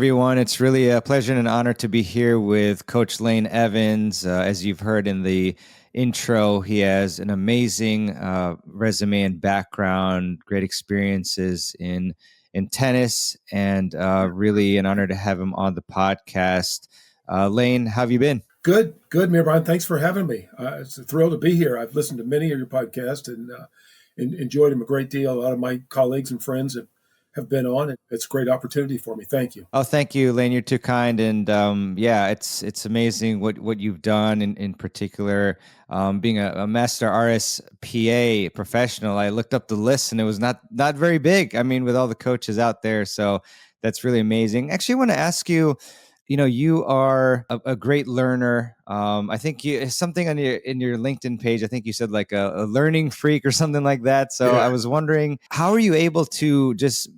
everyone. It's really a pleasure and an honor to be here with Coach Lane Evans. As you've heard in the intro, he has an amazing resume and background, great experiences in tennis, and really an honor to have him on the podcast. Lane, how have you been? Good, Mirban. Thanks for having me. It's a thrill to be here. I've listened to many of your podcasts and enjoyed them a great deal. A lot of my colleagues and friends have been on, and it's a great opportunity for me. Thank you. Oh, thank you, Lane. You're too kind. And it's amazing what you've done in particular. Being a master RSPA professional, I looked up the list and it was not very big. I mean, with all the coaches out there. So that's really amazing. Actually, I want to ask you, you are a great learner. I think something in your LinkedIn page, I think you said like a learning freak or something like that. So I was wondering, how are you able to just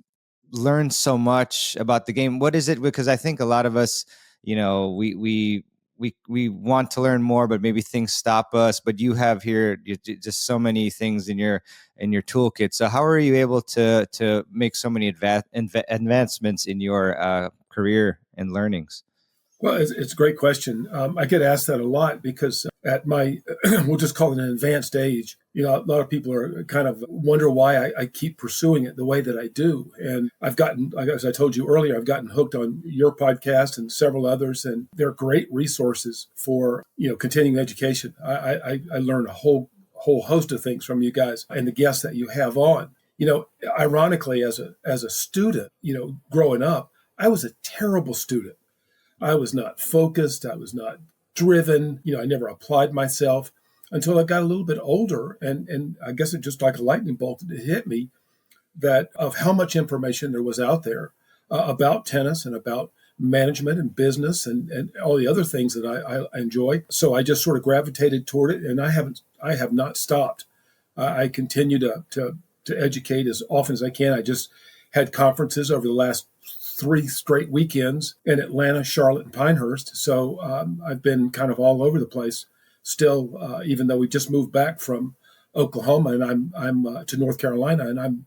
learn so much about the game? What is it? Because I think a lot of us, we want to learn more, but maybe things stop us. But you have here just so many things in your toolkit. So how are you able to make so many advancements in your career and learnings? Well, it's a great question. I get asked that a lot because at my, we'll just call it an advanced age, a lot of people are kind of wonder why I keep pursuing it the way that I do. And I've gotten, as I told you earlier, I've gotten hooked on your podcast and several others, and they're great resources for, continuing education. I learn a whole host of things from you guys and the guests that you have on. Ironically, as a student, growing up, I was a terrible student. I was not focused. I was not driven. I never applied myself until I got a little bit older. And I guess it just like a lightning bolt, it hit me that of how much information there was out there about tennis and about management and business and all the other things that I enjoy. So I just sort of gravitated toward it, and I have not stopped. I continue to educate as often as I can. I just had conferences over the last 3 straight weekends in Atlanta, Charlotte, and Pinehurst. So I've been kind of all over the place still, even though we just moved back from Oklahoma and I'm to North Carolina, and I'm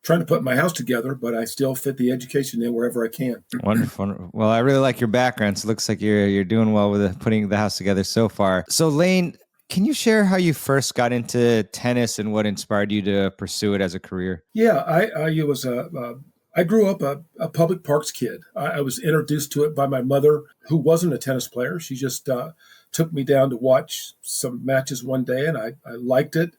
trying to put my house together, but I still fit the education in wherever I can. Wonderful. Well, I really like your background. So it looks like you're doing well with putting the house together so far. So Lane, can you share how you first got into tennis and what inspired you to pursue it as a career? Yeah, I grew up a public parks kid. I was introduced to it by my mother, who wasn't a tennis player. She just took me down to watch some matches one day, and I liked it.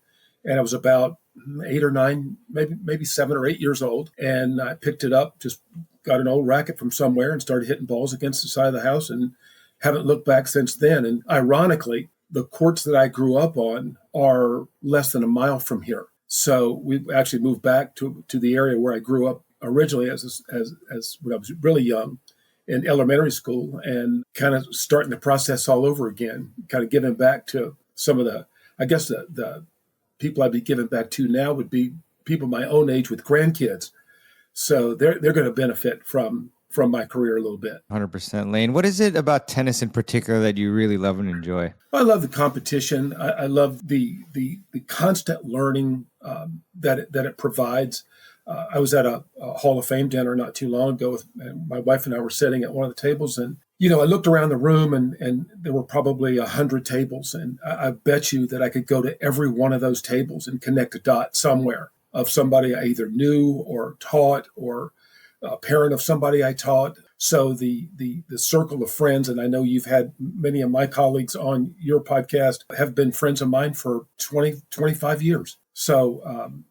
And I was about 8 or 9, maybe 7 or 8 years old. And I picked it up, just got an old racket from somewhere and started hitting balls against the side of the house and haven't looked back since then. And ironically, the courts that I grew up on are less than a mile from here. So we actually moved back to the area where I grew up originally as when I was really young in elementary school, and kind of starting the process all over again, kind of giving back to some of the people I'd be giving back to now would be people my own age with grandkids. So they're going to benefit from my career a little bit. 100%. Lane, what is it about tennis in particular that you really love and enjoy? I love the competition. I love the constant learning that it provides. I was at a Hall of Fame dinner not too long ago. My wife and I were sitting at one of the tables, and I looked around the room, and there were probably 100 tables, and I bet you that I could go to every one of those tables and connect a dot somewhere of somebody I either knew or taught, or a parent of somebody I taught. So the circle of friends, and I know you've had many of my colleagues on your podcast, have been friends of mine for 20, 25 years. So,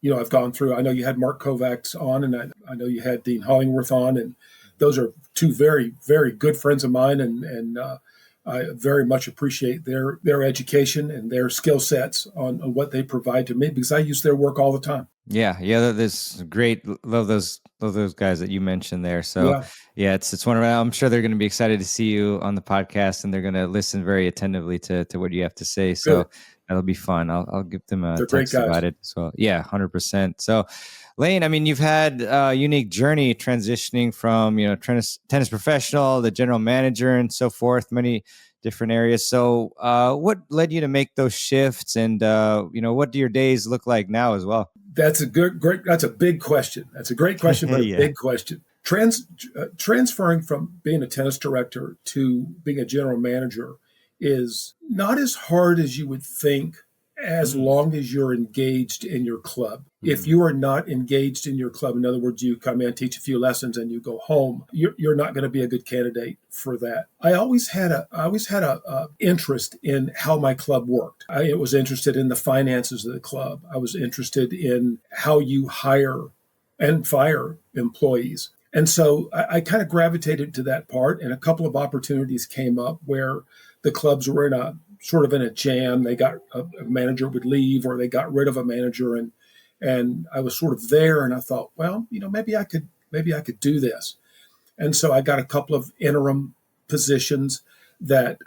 I've gone through, I know you had Mark Kovacs on, and I know you had Dean Hollingworth on, and those are 2 very, very good friends of mine. And I very much appreciate their education and their skill sets on what they provide to me, because I use their work all the time. Yeah. That's great. Love those guys that you mentioned there. So yeah, it's one of, I'm sure they're going to be excited to see you on the podcast, and they're going to listen very attentively to what you have to say. So good. That'll be fun. I'll give them a text about it. So yeah, 100%. So Lane, I mean, you've had a unique journey transitioning from, tennis professional, the general manager, and so forth, many different areas. So what led you to make those shifts, and what do your days look like now as well? That's a big question. That's a great question, but a big question. Transferring from being a tennis director to being a general manager is not as hard as you would think, as long as you're engaged in your club. If you are not engaged in your club, in other words, you come in, teach a few lessons, and you go home, you're not going to be a good candidate for that. I always had a interest in how my club worked. I was interested in the finances of the club. I was interested in how you hire and fire employees. And so I kind of gravitated to that part, and a couple of opportunities came up where the clubs were in a jam. They got a manager would leave, or they got rid of a manager, and I was sort of there, and I thought, well, maybe I could do this. And so I got a couple of interim positions that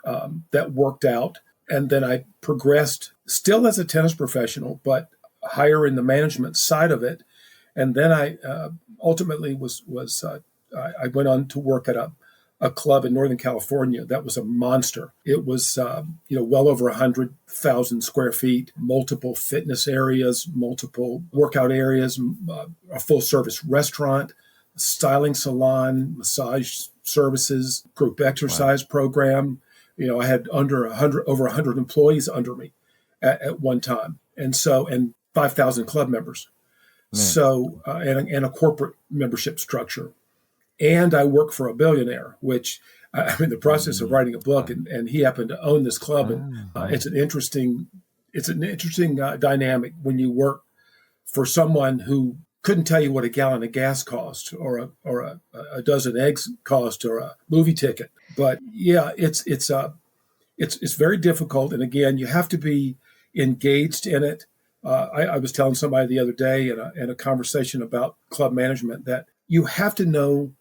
worked out, and then I progressed still as a tennis professional, but higher in the management side of it. And then I ultimately I went on to work at a club in Northern California that was a monster. It was well over 100,000 square feet, multiple fitness areas, multiple workout areas, a full service restaurant, a styling salon, massage services, group exercise program. I had over 100 employees under me at one time, and 5,000 club members. Man. So, and a corporate membership structure. And I work for a billionaire, which I'm in the process of writing a book, and he happened to own this club. And it's an interesting dynamic when you work for someone who couldn't tell you what a gallon of gas cost, or a dozen eggs cost, or a movie ticket. But yeah, it's very difficult. And again, you have to be engaged in it. I was telling somebody the other day in a conversation about club management that you have to know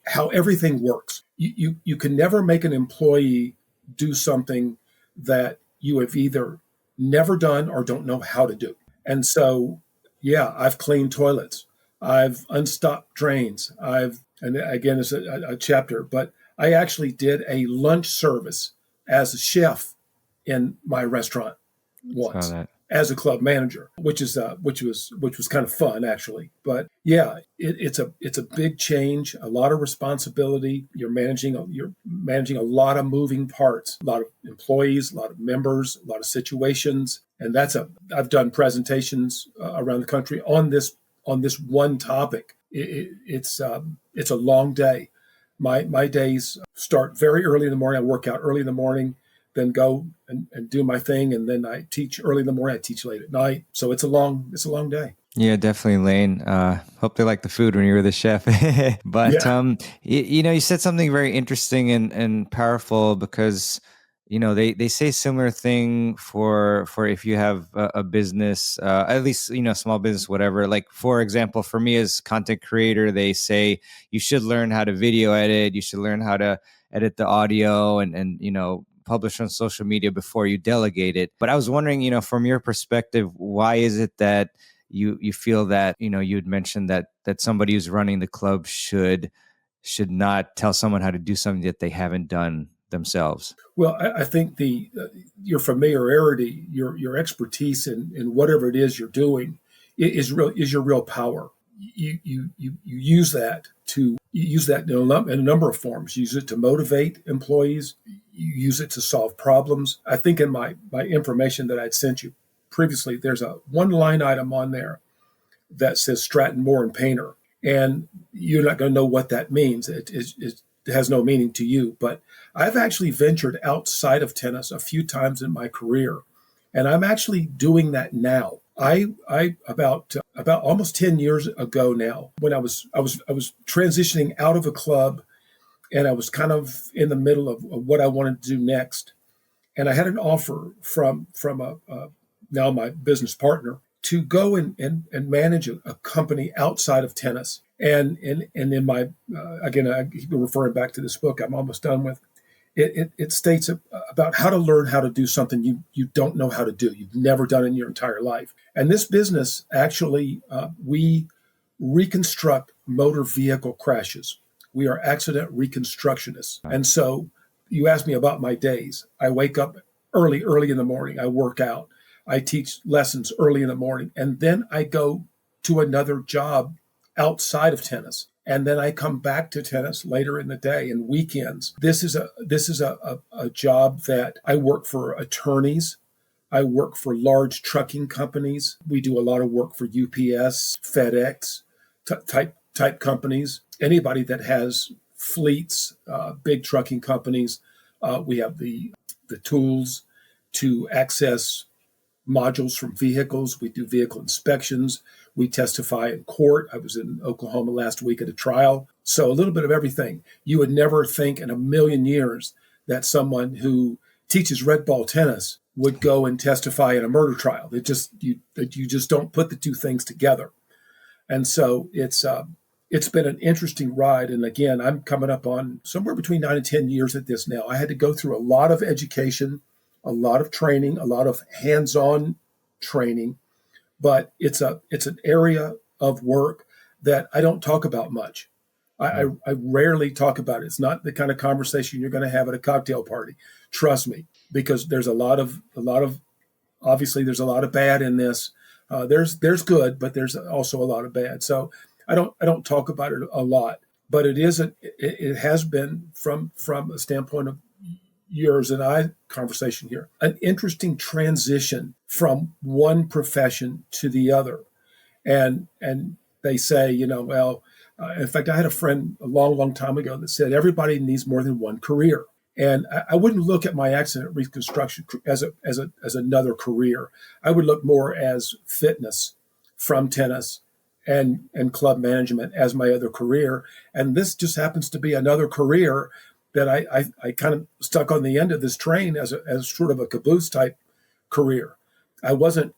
how everything works. You can never make an employee do something that you have either never done or don't know how to do. And so, yeah, I've cleaned toilets, I've unstopped drains, and again, it's a chapter, but I actually did a lunch service as a chef in my restaurant once. As a club manager, which was kind of fun, actually. But yeah, it's a big change, a lot of responsibility. You're managing a lot of moving parts, a lot of employees, a lot of members, a lot of situations, and I've done presentations around the country on this one topic. It's a long day. My days start very early in the morning. I work out early in the morning, then go and do my thing, and then I teach early in the morning. I teach late at night, so it's a long day. Yeah, definitely, Lane. Hope they like the food when you were the chef. But yeah. You said something very interesting and powerful, because they say similar thing for if you have a business, at least small business, whatever. Like, for example, for me as content creator, they say you should learn how to video edit. You should learn how to edit the audio and publish on social media before you delegate it. But I was wondering, from your perspective, why is it that you feel that, you'd mentioned that somebody who's running the club should not tell someone how to do something that they haven't done themselves? Well, I think your familiarity, your expertise in whatever it is you're doing is your real power. You use that in a number of forms. You use it to motivate employees. You use it to solve problems. I think in my information that I'd sent you previously, there's a one line item on there that says Stratton, Moore, and Painter. And you're not going to know what that means. It has no meaning to you. But I've actually ventured outside of tennis a few times in my career, and I'm actually doing that now. I about almost 10 years ago now, when I was transitioning out of a club, and I was kind of in the middle of what I wanted to do next, and I had an offer from now my business partner to go and manage a company outside of tennis. And in my again, I keep referring back to this book I'm almost done with. It states about how to learn how to do something you don't know how to do. You've never done in your entire life. And this business, actually, we reconstruct motor vehicle crashes. We are accident reconstructionists. And so you asked me about my days. I wake up early in the morning. I work out. I teach lessons early in the morning. And then I go to another job outside of tennis. And then I come back to tennis later in the day and weekends. This is a job that I work for attorneys. I work for large trucking companies. We do a lot of work for UPS, FedEx type companies. Anybody that has fleets, big trucking companies. We have the tools to access modules from vehicles. We do vehicle inspections. We testify in court. I was in Oklahoma last week at a trial. So a little bit of everything. You would never think in a million years that someone who teaches red ball tennis would go and testify in a murder trial. You just don't put the two things together. And so it's been an interesting ride. And again, I'm coming up on somewhere between 9 and 10 years at this now. I had to go through a lot of education, a lot of training, a lot of hands-on training, but it's an area of work that I don't talk about much. I rarely talk about it. It's not the kind of conversation you're going to have at a cocktail party. Trust me, because there's a lot of obviously there's a lot of bad in this. There's good, but there's also a lot of bad. So I don't talk about it a lot, but it has been from a standpoint of yours and I conversation here, an interesting transition from one profession to the other. And they say, in fact, I had a friend a long, long time ago that said everybody needs more than one career. And I wouldn't look at my accident reconstruction as another career. I would look more as fitness from tennis and club management as my other career. And this just happens to be another career that I kind of stuck on the end of this train as sort of a caboose type career. I wasn't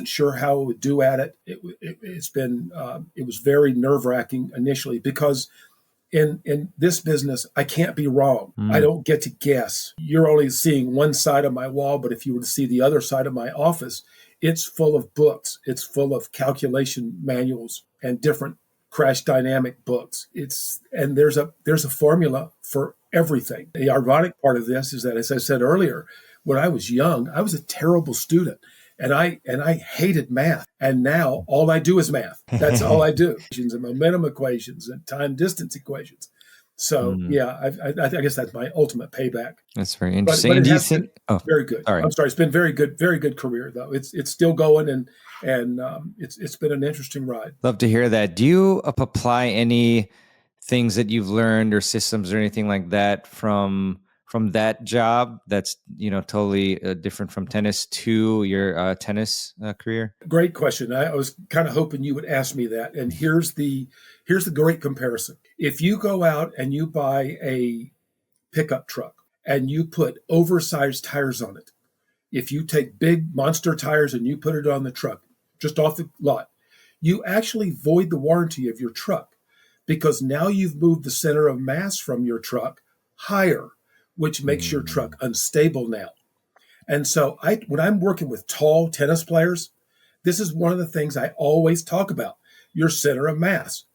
sure how I would do at it. It was very nerve-wracking initially because in this business, I can't be wrong. I don't get to guess. You're only seeing one side of my wall, but if you were to see the other side of my office, it's full of books. It's full of calculation manuals and different crash dynamic books. There's a formula for everything. The ironic part of this is that, as I said earlier, when I was young, I was a terrible student. And I hated math. And now all I do is math. That's all I do. And momentum equations and time distance equations. So yeah, I guess that's my ultimate payback. That's very interesting. But and it do you has think? been very good. Sorry. I'm sorry. It's been very good career though. It's still going and it's been an interesting ride. Love to hear that. Do you apply any things that you've learned or systems or anything like that from that job that's totally different from tennis to your tennis career? Great question. I was kind of hoping you would ask me that. And here's the great comparison. If you go out and you buy a pickup truck and you put oversized tires on it, if you take big monster tires and you put it on the truck just off the lot, you actually void the warranty of your truck because now you've moved the center of mass from your truck higher, which makes your truck unstable now. And so when I'm working with tall tennis players, this is one of the things I always talk about, your center of mass.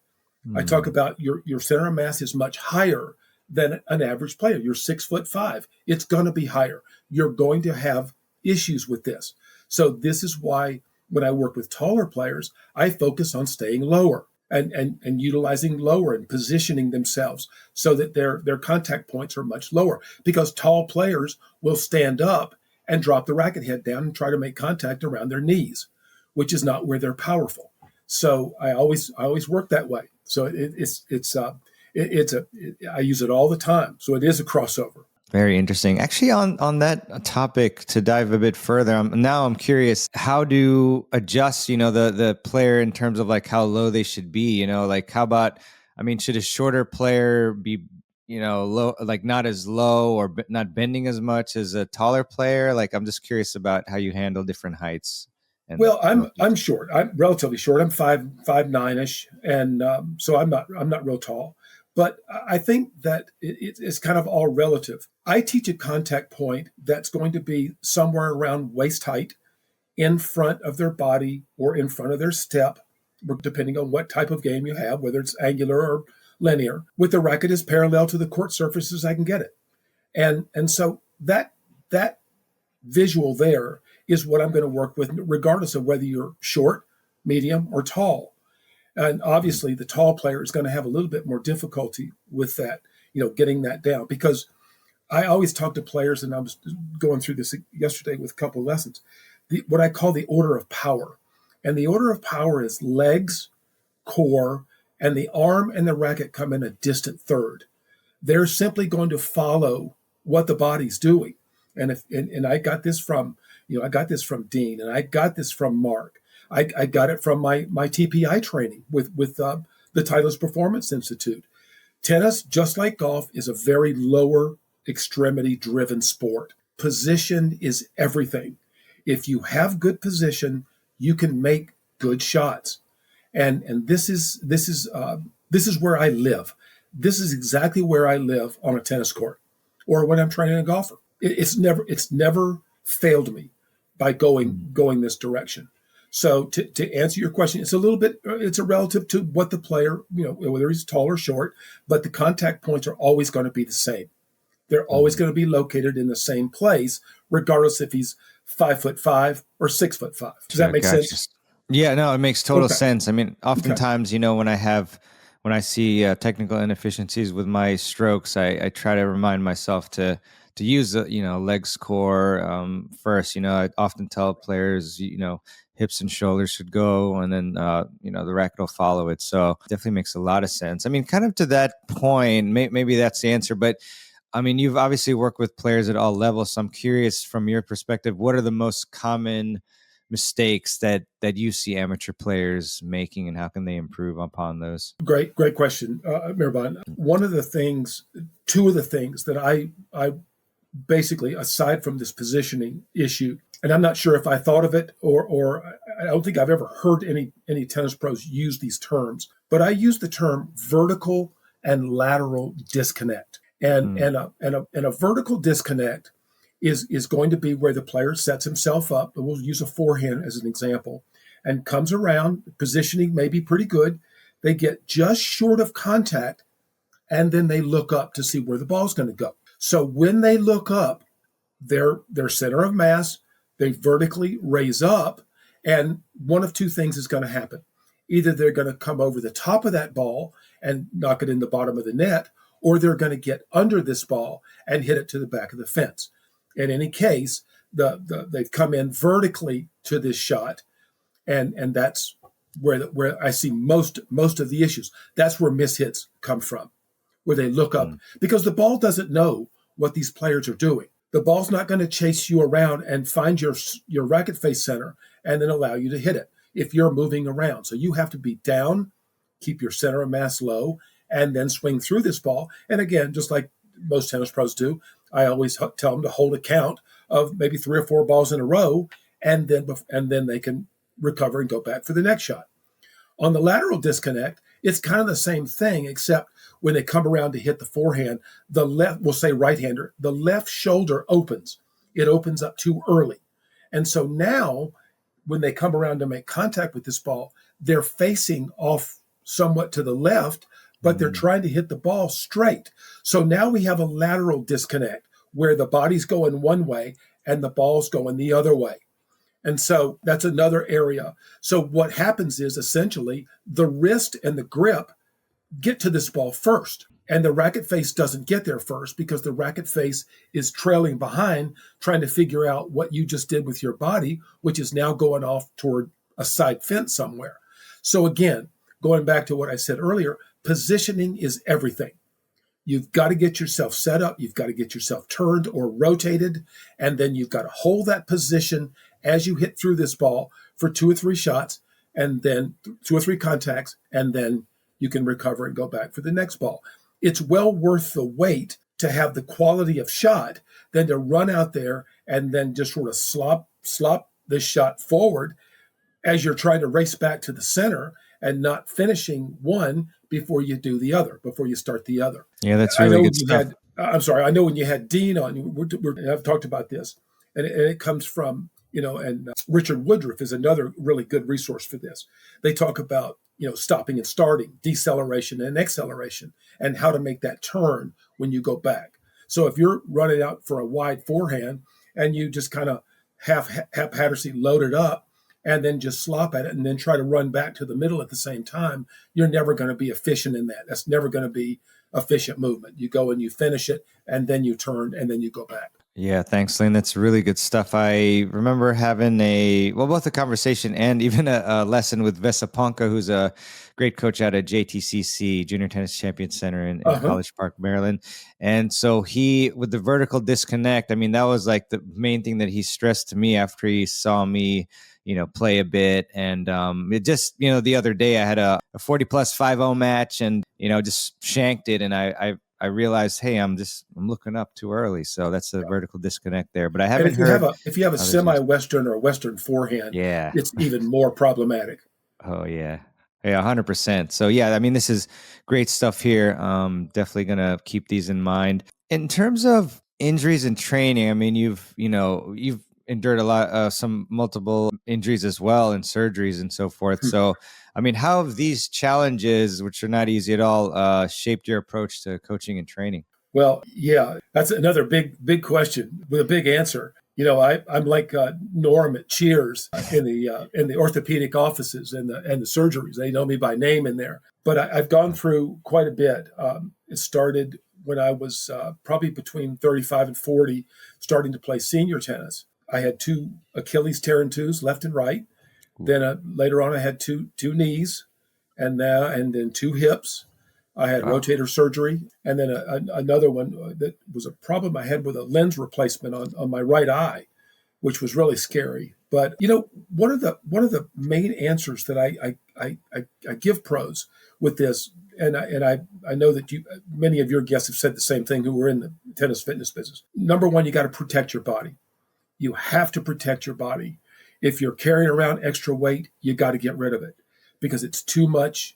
I talk about your center of mass is much higher than an average player. You're 6'5". It's going to be higher. You're going to have issues with this. So this is why when I work with taller players, I focus on staying lower and utilizing lower and positioning themselves so that their contact points are much lower, because tall players will stand up and drop the racket head down and try to make contact around their knees, which is not where they're powerful. So I always work that way. So I use it all the time. So it is a crossover. Very interesting. Actually, on that topic, to dive a bit further, I'm curious how to adjust, the player in terms of like how low they should be, like how about, should a shorter player be, low, like not as low or not bending as much as a taller player? Like, I'm just curious about how you handle different heights. Well, I'm short. I'm relatively short. I'm 5'9"ish, and so I'm not real tall. But I think that it's kind of all relative. I teach a contact point that's going to be somewhere around waist height, in front of their body or in front of their step, depending on what type of game you have, whether it's angular or linear, with the racket as parallel to the court surface as I can get it. And so that visual there is what I'm going to work with, regardless of whether you're short, medium, or tall. And obviously, the tall player is going to have a little bit more difficulty with that, getting that down. Because I always talk to players, and I was going through this yesterday with a couple of lessons, what I call the order of power. And the order of power is legs, core, and the arm and the racket come in a distant third. They're simply going to follow what the body's doing. And I got this from, Dean, and I got this from Mark. I got it from my TPI training with the Titleist Performance Institute. Tennis, just like golf, is a very lower extremity driven sport. Position is everything. If you have good position, you can make good shots. And this is where I live. This is exactly where I live on a tennis court, or when I'm training a golfer. It's never failed me by going this direction. So to answer your question, it's a relative to what the player, whether he's tall or short, but the contact points are always going to be the same. They're always going to be located in the same place, regardless if he's 5'5" or 6'5". Does that make sense? Yeah, no, it makes total sense. I mean, oftentimes, Okay. when I see technical inefficiencies with my strokes, I try to remind myself to use the legs core first. I often tell players hips and shoulders should go, and then the racket will follow it. So definitely makes a lot of sense. I mean, kind of to that point, maybe that's the answer, but I mean, you've obviously worked with players at all levels. So I'm curious, from your perspective, what are the most common mistakes that you see amateur players making, and how can they improve upon those? Great question, Mirban. Two of the things that I basically, aside from this positioning issue, and I'm not sure if I thought of it or I don't think I've ever heard any tennis pros use these terms, but I use the term vertical and lateral disconnect. And a vertical disconnect is going to be where the player sets himself up. We'll use a forehand as an example, and comes around. Positioning may be pretty good. They get just short of contact, and then they look up to see where the ball's going to go. So when they look up, their center of mass, they vertically raise up, and one of two things is going to happen. Either they're going to come over the top of that ball and knock it in the bottom of the net, or they're going to get under this ball and hit it to the back of the fence. In any case, they've come in vertically to this shot, and that's where I see most of the issues. That's where mishits come from, where they look up, because the ball doesn't know what these players are doing. The ball's not going to chase you around and find your racket face center and then allow you to hit it if you're moving around. So you have to be down, keep your center of mass low, and then swing through this ball. And again, just like most tennis pros do, I always tell them to hold a count of maybe 3 or 4 balls in a row, and then they can recover and go back for the next shot. On the lateral disconnect, it's kind of the same thing, except when they come around to hit the forehand, the left, we'll say right-hander, the left shoulder opens. It opens up too early. And so now, when they come around to make contact with this ball, they're facing off somewhat to the left, but they're trying to hit the ball straight. So now we have a lateral disconnect where the body's going one way and the ball's going the other way. And so that's another area. So what happens is essentially the wrist and the grip get to this ball first, and the racket face doesn't get there first because the racket face is trailing behind, trying to figure out what you just did with your body, which is now going off toward a side fence somewhere. So again, going back to what I said earlier, positioning is everything. You've got to get yourself set up. You've got to get yourself turned or rotated. And then you've got to hold that position as you hit through this ball for 2 or 3 shots, and then 2 or 3 contacts, and then you can recover and go back for the next ball. It's well worth the wait to have the quality of shot than to run out there and then just sort of slop this shot forward as you're trying to race back to the center and not finishing one before you do the other, before you start the other. Yeah, that's really good stuff. I know when you had Dean on, I've talked about this, and it comes from, and Richard Woodruff is another really good resource for this. They talk about, stopping and starting, deceleration and acceleration, and how to make that turn when you go back. So if you're running out for a wide forehand and you just kind of haphazardly load it up, and then just slop at it and then try to run back to the middle at the same time, you're never going to be efficient in that. That's never going to be efficient movement. You go and you finish it, and then you turn, and then you go back. Yeah, thanks, Lane. That's really good stuff. I remember having both a conversation and even a lesson with Vesaponka, who's a great coach out at JTCC, Junior Tennis Champion Center in Uh-huh. College Park, Maryland. And so with the vertical disconnect, I mean, that was like the main thing that he stressed to me after he saw me, play a bit. And it just, the other day I had a 40 plus 5-0 match and, just shanked it. And I realized, hey, I'm looking up too early. So that's the vertical disconnect there. But I And haven't heard if you have a others use. semi-Western or a Western forehand, Yeah. it's even more problematic. Oh yeah. Yeah, 100%. So yeah, I mean, this is great stuff here. Definitely gonna keep these in mind. In terms of injuries and training, I mean, you've endured a lot, some multiple injuries as well, and surgeries and so forth. So, I mean, how have these challenges, which are not easy at all, shaped your approach to coaching and training? Well, yeah, that's another big question with a big answer. I'm like Norm at Cheers in the orthopedic offices and the surgeries. They know me by name in there. But I've gone through quite a bit. It started when I was probably between 35 and 40, starting to play senior tennis. I had two Achilles tear in twos, left and right. Ooh. Then later on, I had two knees, and then two hips. I had Wow. rotator surgery, and then another one that was a problem I had with a lens replacement on my right eye, which was really scary. But one of the main answers that I give pros with this, and I know that many of your guests have said the same thing who were in the tennis fitness business. Number one, you got to protect your body. You have to protect your body. If you're carrying around extra weight, you got to get rid of it because it's too much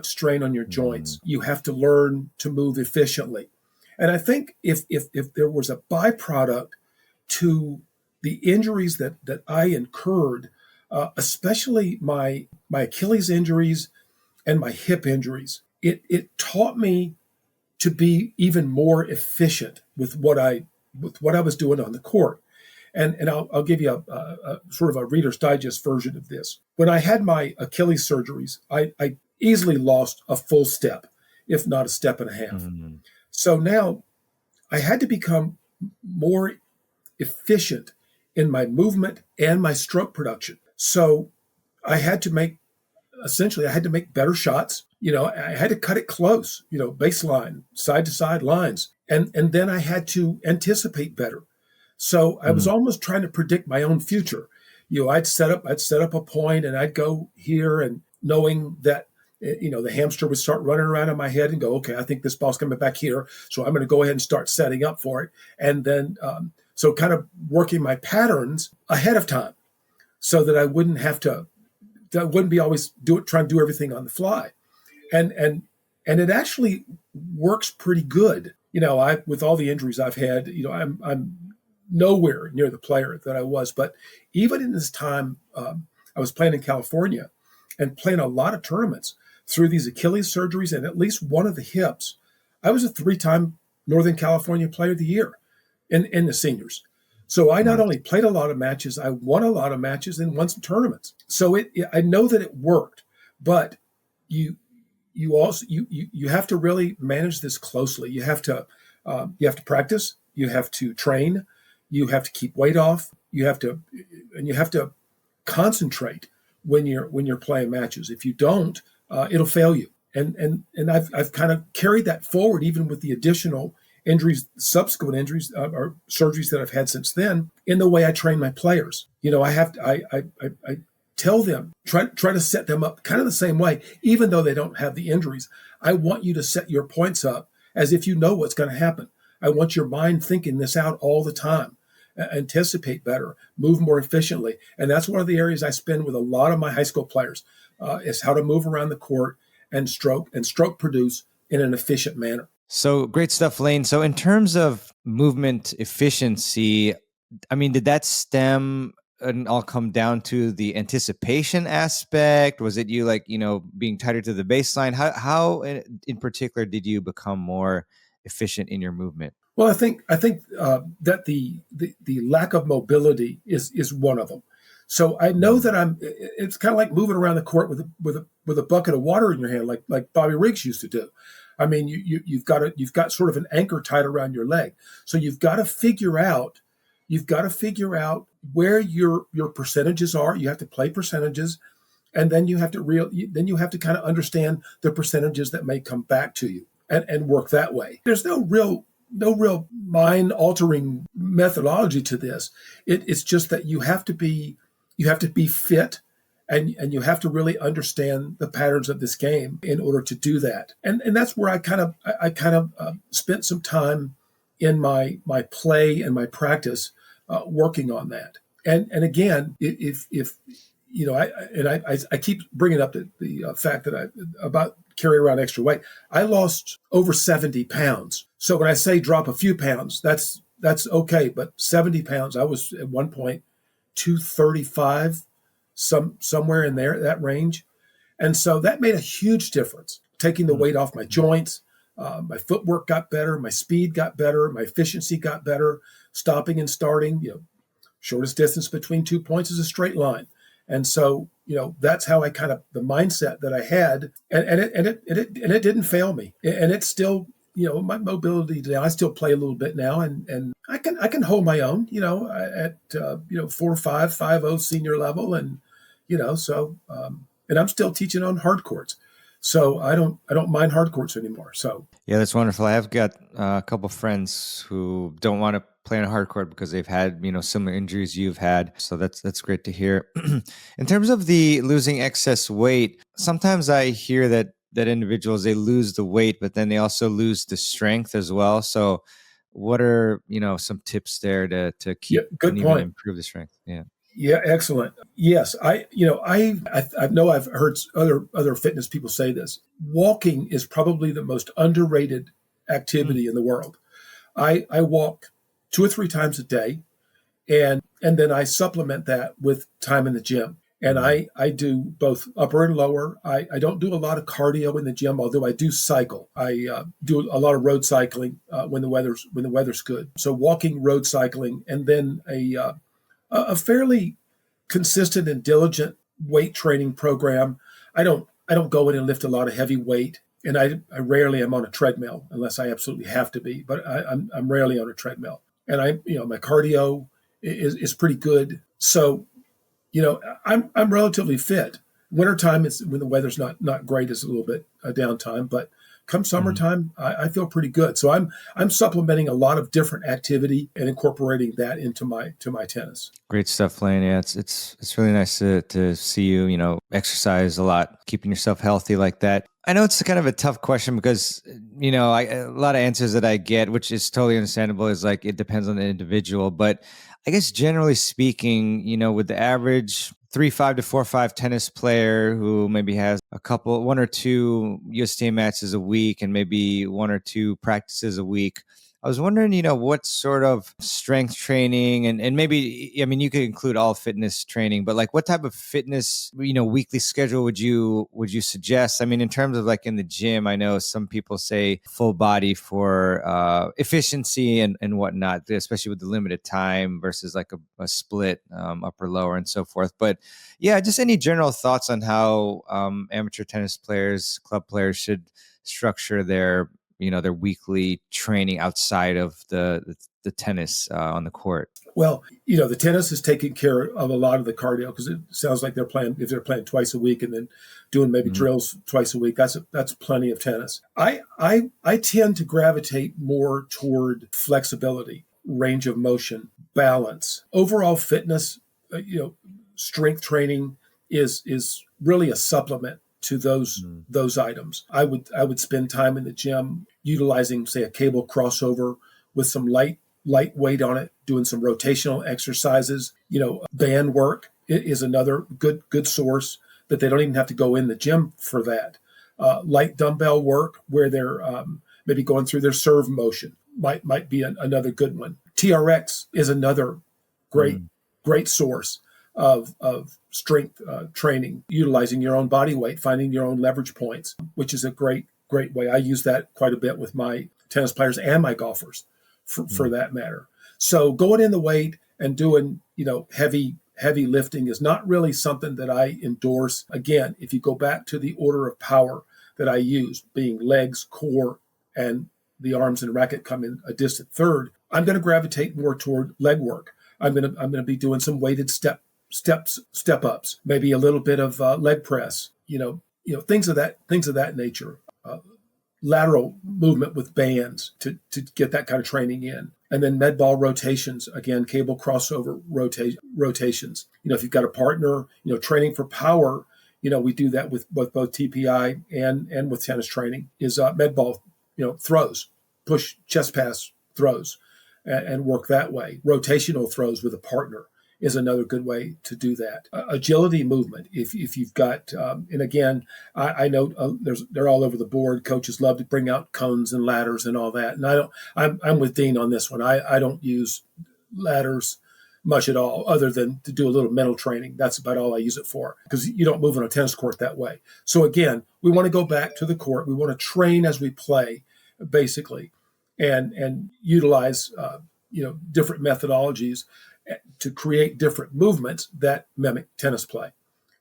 strain on your joints. You have to learn to move efficiently. And I think if there was a byproduct to the injuries that I incurred, especially my Achilles injuries and my hip injuries, it taught me to be even more efficient with what I was doing on the court. And I'll give you a sort of a Reader's Digest version of this. When I had my Achilles surgeries, I easily lost a full step, if not a step and a half. Mm-hmm. So now I had to become more efficient in my movement and my stroke production. So I had to make better shots. I had to cut it close, baseline, side to side lines. And then I had to anticipate better. So I was almost trying to predict my own future. I'd set up a point and I'd go here and knowing that the hamster would start running around in my head and go, okay, I think this ball's coming back here, so I'm going to go ahead and start setting up for it. And then so kind of working my patterns ahead of time so that I wouldn't be always trying to do everything on the fly. And it actually works pretty good. With all the injuries I've had, I'm nowhere near the player that I was. But even in this time, I was playing in California and playing a lot of tournaments through these Achilles surgeries and at least one of the hips. I was a 3-time Northern California Player of the Year in the seniors. So I not only played a lot of matches, I won a lot of matches and won some tournaments. So I know that it worked, but you also you have to really manage this closely. You have to practice. You have to train. You have to keep weight off. You have to concentrate when you're playing matches. If you don't, it'll fail you. And I've kind of carried that forward even with the additional injuries, subsequent injuries or surgeries that I've had since then in the way I train my players. I tell them, try to set them up kind of the same way, even though they don't have the injuries. I want you to set your points up as if you know what's going to happen. I want your mind thinking this out all the time. Anticipate better, move more efficiently. And that's one of the areas I spend with a lot of my high school players is how to move around the court and stroke produce in an efficient manner. So great stuff, Lane. So in terms of movement efficiency, I mean, did that stem and all come down to the anticipation aspect? Was it you being tighter to the baseline? How in particular did you become more efficient in your movement? Well, I think that the lack of mobility is one of them. So I know Mm. that it's kind of like moving around the court with a bucket of water in your hand, like Bobby Riggs used to do. I mean, you've got sort of an anchor tied around your leg. So you've got to figure out where your percentages are. You have to play percentages, and then then you have to kind of understand the percentages that may come back to you, and work that way. There's no real mind altering methodology to this. It's just that you have to be fit, and you have to really understand the patterns of this game in order to do that. And that's where I kind of spent some time in my play and my practice, working on that. And again, if you know, I keep bringing up the fact that I about carrying around extra weight. I lost over 70 pounds. So when I say drop a few pounds, that's okay. But 70 pounds, I was at one point 235, somewhere in there, that range. And so that made a huge difference, taking the Mm. weight off my joints. My footwork got better, my speed got better, my efficiency got better, stopping and starting. Shortest distance between 2 points is a straight line. And so, that's how I kind of the mindset that I had, and it didn't fail me. And it's still, my mobility now, I still play a little bit now, and I can hold my own, at 4.5, 5.0 senior level, and and I'm still teaching on hard courts. So I don't mind hard courts anymore. So Yeah, that's wonderful. I've got a couple friends who don't want to play on a hard court because they've had, similar injuries you've had. So that's great to hear. In terms of the losing excess weight, sometimes I hear that individuals, they lose the weight, but then they also lose the strength as well. So what are, some tips there to yeah, keep good and even point. improve the strength? Yeah. Yeah, excellent. Yes, I know I've heard other fitness people say this. Walking is probably the most underrated Mm. activity in the world. I walk 2 or 3 times a day, and then I supplement that with time in the gym. And Mm. I do both upper and lower. I don't do a lot of cardio in the gym, although I do cycle. I do a lot of road cycling, when the weather's good. So walking, road cycling, and then a fairly consistent and diligent weight training program. I don't go in and lift a lot of heavy weight, and I rarely am on a treadmill unless I absolutely have to be. But I'm rarely on a treadmill, and my cardio is pretty good. So I'm relatively fit. Wintertime is when the weather's not great, is a little bit a downtime, but come Mhm. summertime, I feel pretty good. So I'm supplementing a lot of different activity and incorporating that into my tennis. Great stuff, Lane. Yeah, it's really nice to see you, exercise a lot, keeping yourself healthy like that. I know it's kind of a tough question because, a lot of answers that I get, which is totally understandable, is like it depends on the individual. But I guess generally speaking, with the average 3.5 to 4.5 tennis player who maybe has one or two USTA matches a week and maybe one or two practices a week, I was wondering, what sort of strength training and maybe, I mean, you could include all fitness training, but like what type of fitness, weekly schedule would you suggest? I mean, in terms of like in the gym, I know some people say full body for efficiency and whatnot, especially with the limited time versus like a split, upper lower and so forth. But yeah, just any general thoughts on how amateur tennis players, club players should structure their weekly training outside of the tennis on the court. Well, the tennis is taking care of a lot of the cardio, because it sounds like if they're playing twice a week and then doing maybe Mhm. drills twice a week, that's plenty of tennis. I tend to gravitate more toward flexibility, range of motion, balance, overall fitness. Strength training is really a supplement to those Mm. those items. I would spend time in the gym utilizing, say, a cable crossover with some light weight on it, doing some rotational exercises. Band work is another good source that they don't even have to go in the gym for that. Light dumbbell work where they're maybe going through their serve motion might be another good one. TRX is another great Mm. great source of strength training, utilizing your own body weight, finding your own leverage points, which is a great way. I use that quite a bit with my tennis players and my golfers, for Mm. that matter. So going in the weight and doing heavy heavy lifting is not really something that I endorse. Again, if you go back to the order of power that I use, being legs, core, and the arms and racket come in a distant third, I'm going to gravitate more toward leg work. I'm going to be doing some weighted step ups, maybe a little bit of leg press, things of that nature. Lateral movement with bands to get that kind of training in. And then med ball rotations, again, cable crossover rotations. If you've got a partner, training for power, we do that with both TPI and with tennis training is med ball, throws, push chest pass throws and work that way. Rotational throws with a partner is another good way to do that. Agility movement, if you've got, and again, I know they're all over the board. Coaches love to bring out cones and ladders and all that. And I'm with Dean on this one. I don't use ladders much at all, other than to do a little mental training. That's about all I use it for, because you don't move on a tennis court that way. So again, we want to go back to the court. We want to train as we play, basically, and utilize different methodologies to create different movements that mimic tennis play.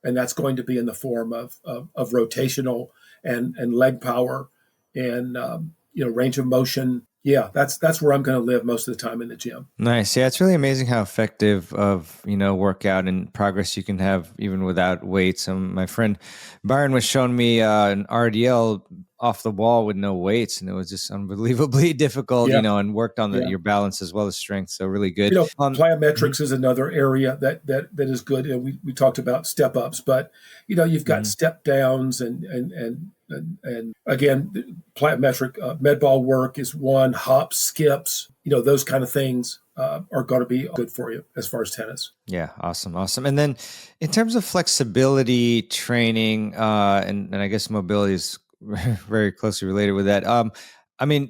And that's going to be in the form of rotational and leg power and, range of motion. Yeah, that's where I'm going to live most of the time in the gym. Nice. Yeah, it's really amazing how effective of, workout and progress you can have even without weights. My friend Byron was showing me an RDL off the wall with no weights, and it was just unbelievably difficult, Yeah. And worked on your balance as well as strength. So really good. Plyometrics is another area that is good. And we talked about step ups, but you've got step downs and again, plyometric med ball work is one. Hops, skips, those kind of things are going to be good for you as far as tennis. Yeah, awesome. And then in terms of flexibility training, and I guess mobility is very closely related with that.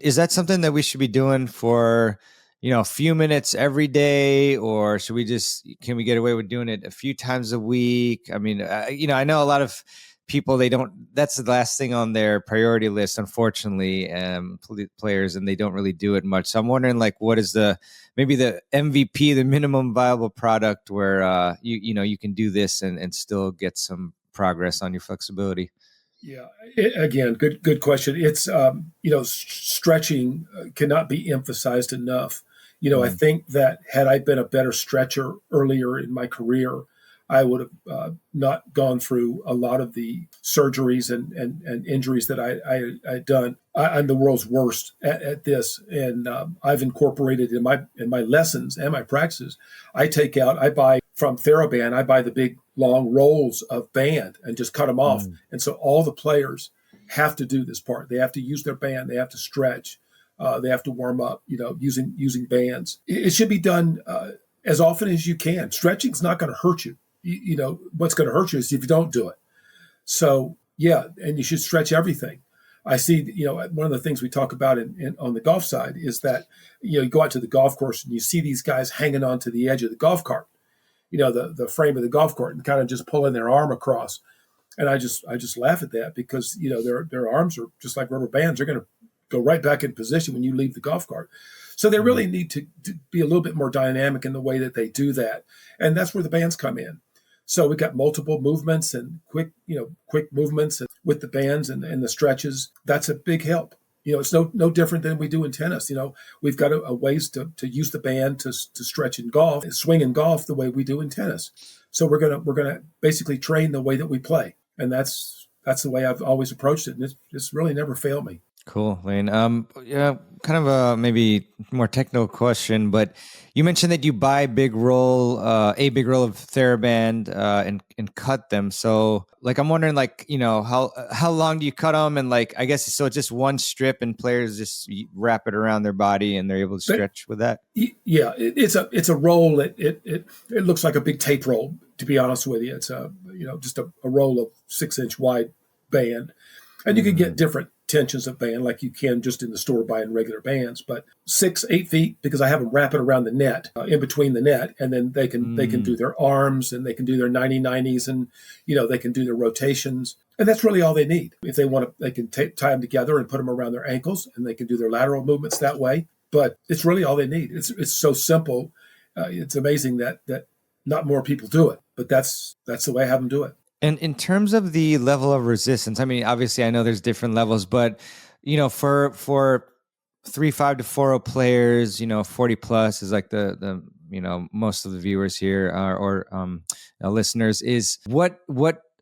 Is that something that we should be doing for, a few minutes every day, or can we get away with doing it a few times a week? I know a lot of people, that's the last thing on their priority list, unfortunately, players, and they don't really do it much. So I'm wondering, what is maybe the MVP, the minimum viable product where, you can do this and still get some progress on your flexibility? Yeah. Again, good question. It's, stretching cannot be emphasized enough. I think that had I been a better stretcher earlier in my career, I would have not gone through a lot of the surgeries and injuries that I had done. I'm the world's worst at this, and I've incorporated in my lessons and my practices. I buy from TheraBand. I buy the big long rolls of band and just cut them off. And so all the players have to do this part. They have to use their band. They have to stretch. They have to warm up. Using bands. It should be done as often as you can. Stretching's not going to hurt you. What's going to hurt you is if you don't do it. So yeah, and you should stretch everything. I see, one of the things we talk about on the golf side is that, you go out to the golf course and you see these guys hanging onto the edge of the golf cart, the frame of the golf cart, and kind of just pulling their arm across. And I just laugh at that because, their arms are just like rubber bands. They're going to go right back in position when you leave the golf cart. So they really need to be a little bit more dynamic in the way that they do that. And that's where the bands come in. So we've got multiple movements and quick movements with the bands and the stretches. That's a big help. It's no different than we do in tennis. We've got a ways to use the band to stretch in golf, swing in golf the way we do in tennis. So we're gonna basically train the way that we play, and that's the way I've always approached it, and it's really never failed me. Cool, Lane. Kind of a maybe more technical question, but you mentioned that you buy a big roll of TheraBand and cut them. So, I'm wondering, how long do you cut them? And I guess so. It's just one strip, and players just wrap it around their body, and they're able to stretch with that. Yeah, it's a roll. It looks like a big tape roll. To be honest with you, it's just a roll of 6-inch wide band, and you can get different tensions of band like you can just in the store buying regular bands, but 6-8 feet, because I have them wrap it around the net, in between the net, and then they can do their arms and they can do their 90-90s and they can do their rotations, and that's really all they need. If they want to, they can tie them together and put them around their ankles, and they can do their lateral movements that way. But it's really all they need. It's so simple. It's amazing that not more people do it. But that's the way I have them do it. And in terms of the level of resistance, I mean, obviously, I know there's different levels, but for 3.5 to 4.0 players, 40 plus is like the most of the viewers here or listeners is what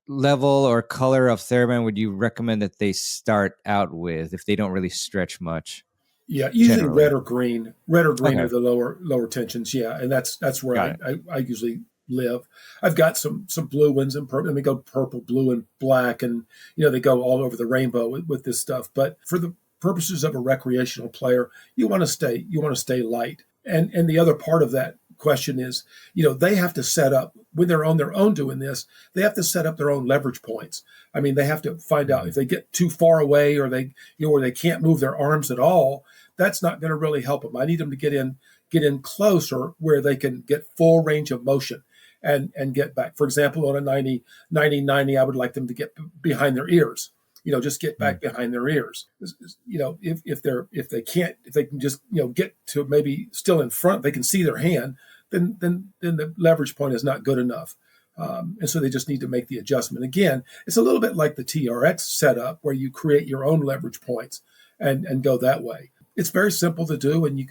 level or color of TheraBand would you recommend that they start out with if they don't really stretch much? Yeah, usually Generally, red or green. Red or green okay, are the lower tensions. Yeah, and that's where got it. I usually live. I've got some blue ones and purple. And they go purple, blue, and black, and they go all over the rainbow with this stuff. But for the purposes of a recreational player, you want to stay light. And the other part of that question is, they have to set up when they're on their own doing this. They have to set up their own leverage points. I mean, they have to find out if they get too far away or or they can't move their arms at all. That's not going to really help them. I need them to get in closer where they can get full range of motion and get back. For example, on a 90, I would like them to get behind their ears. Just get back behind their ears. If they can just get to maybe still in front, they can see their hand. Then the leverage point is not good enough. And so they just need to make the adjustment. Again, it's a little bit like the TRX setup where you create your own leverage points and go that way. It's very simple to do, and you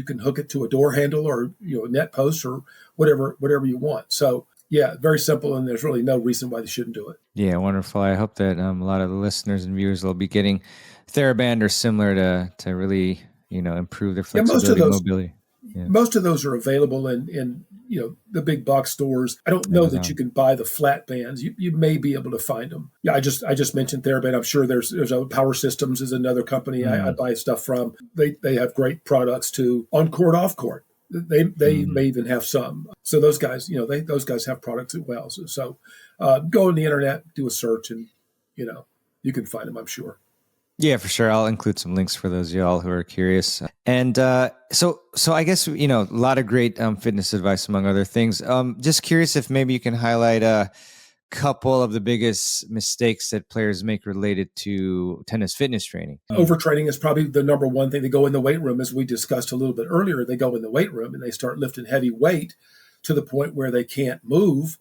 can hook it to a door handle or a net post or whatever you want. So yeah, very simple, and there's really no reason why they shouldn't do it. Yeah, wonderful. I hope that a lot of the listeners and viewers will be getting TheraBand or similar to really improve their Yeah, flexibility, mobility. Yeah, most of those are available in the big box stores. I don't know that you Amazon. can buy the flat bands. You may be able to find them. Yeah, I just mentioned TheraBand. I'm sure there's Power Systems is another company I buy stuff from. They have great products too, on court, off court. They may even have some. So those guys, those guys have products as well. So go on the internet, do a search, and you can find them, I'm sure. Yeah, for sure. I'll include some links for those of y'all who are curious. And so I guess a lot of great fitness advice among other things. Just curious if maybe you can highlight a couple of the biggest mistakes that players make related to tennis fitness training. Overtraining is probably the number one thing. They go in the weight room, as we discussed a little bit earlier. They go in the weight room and they start lifting heavy weight to the point where they can't move.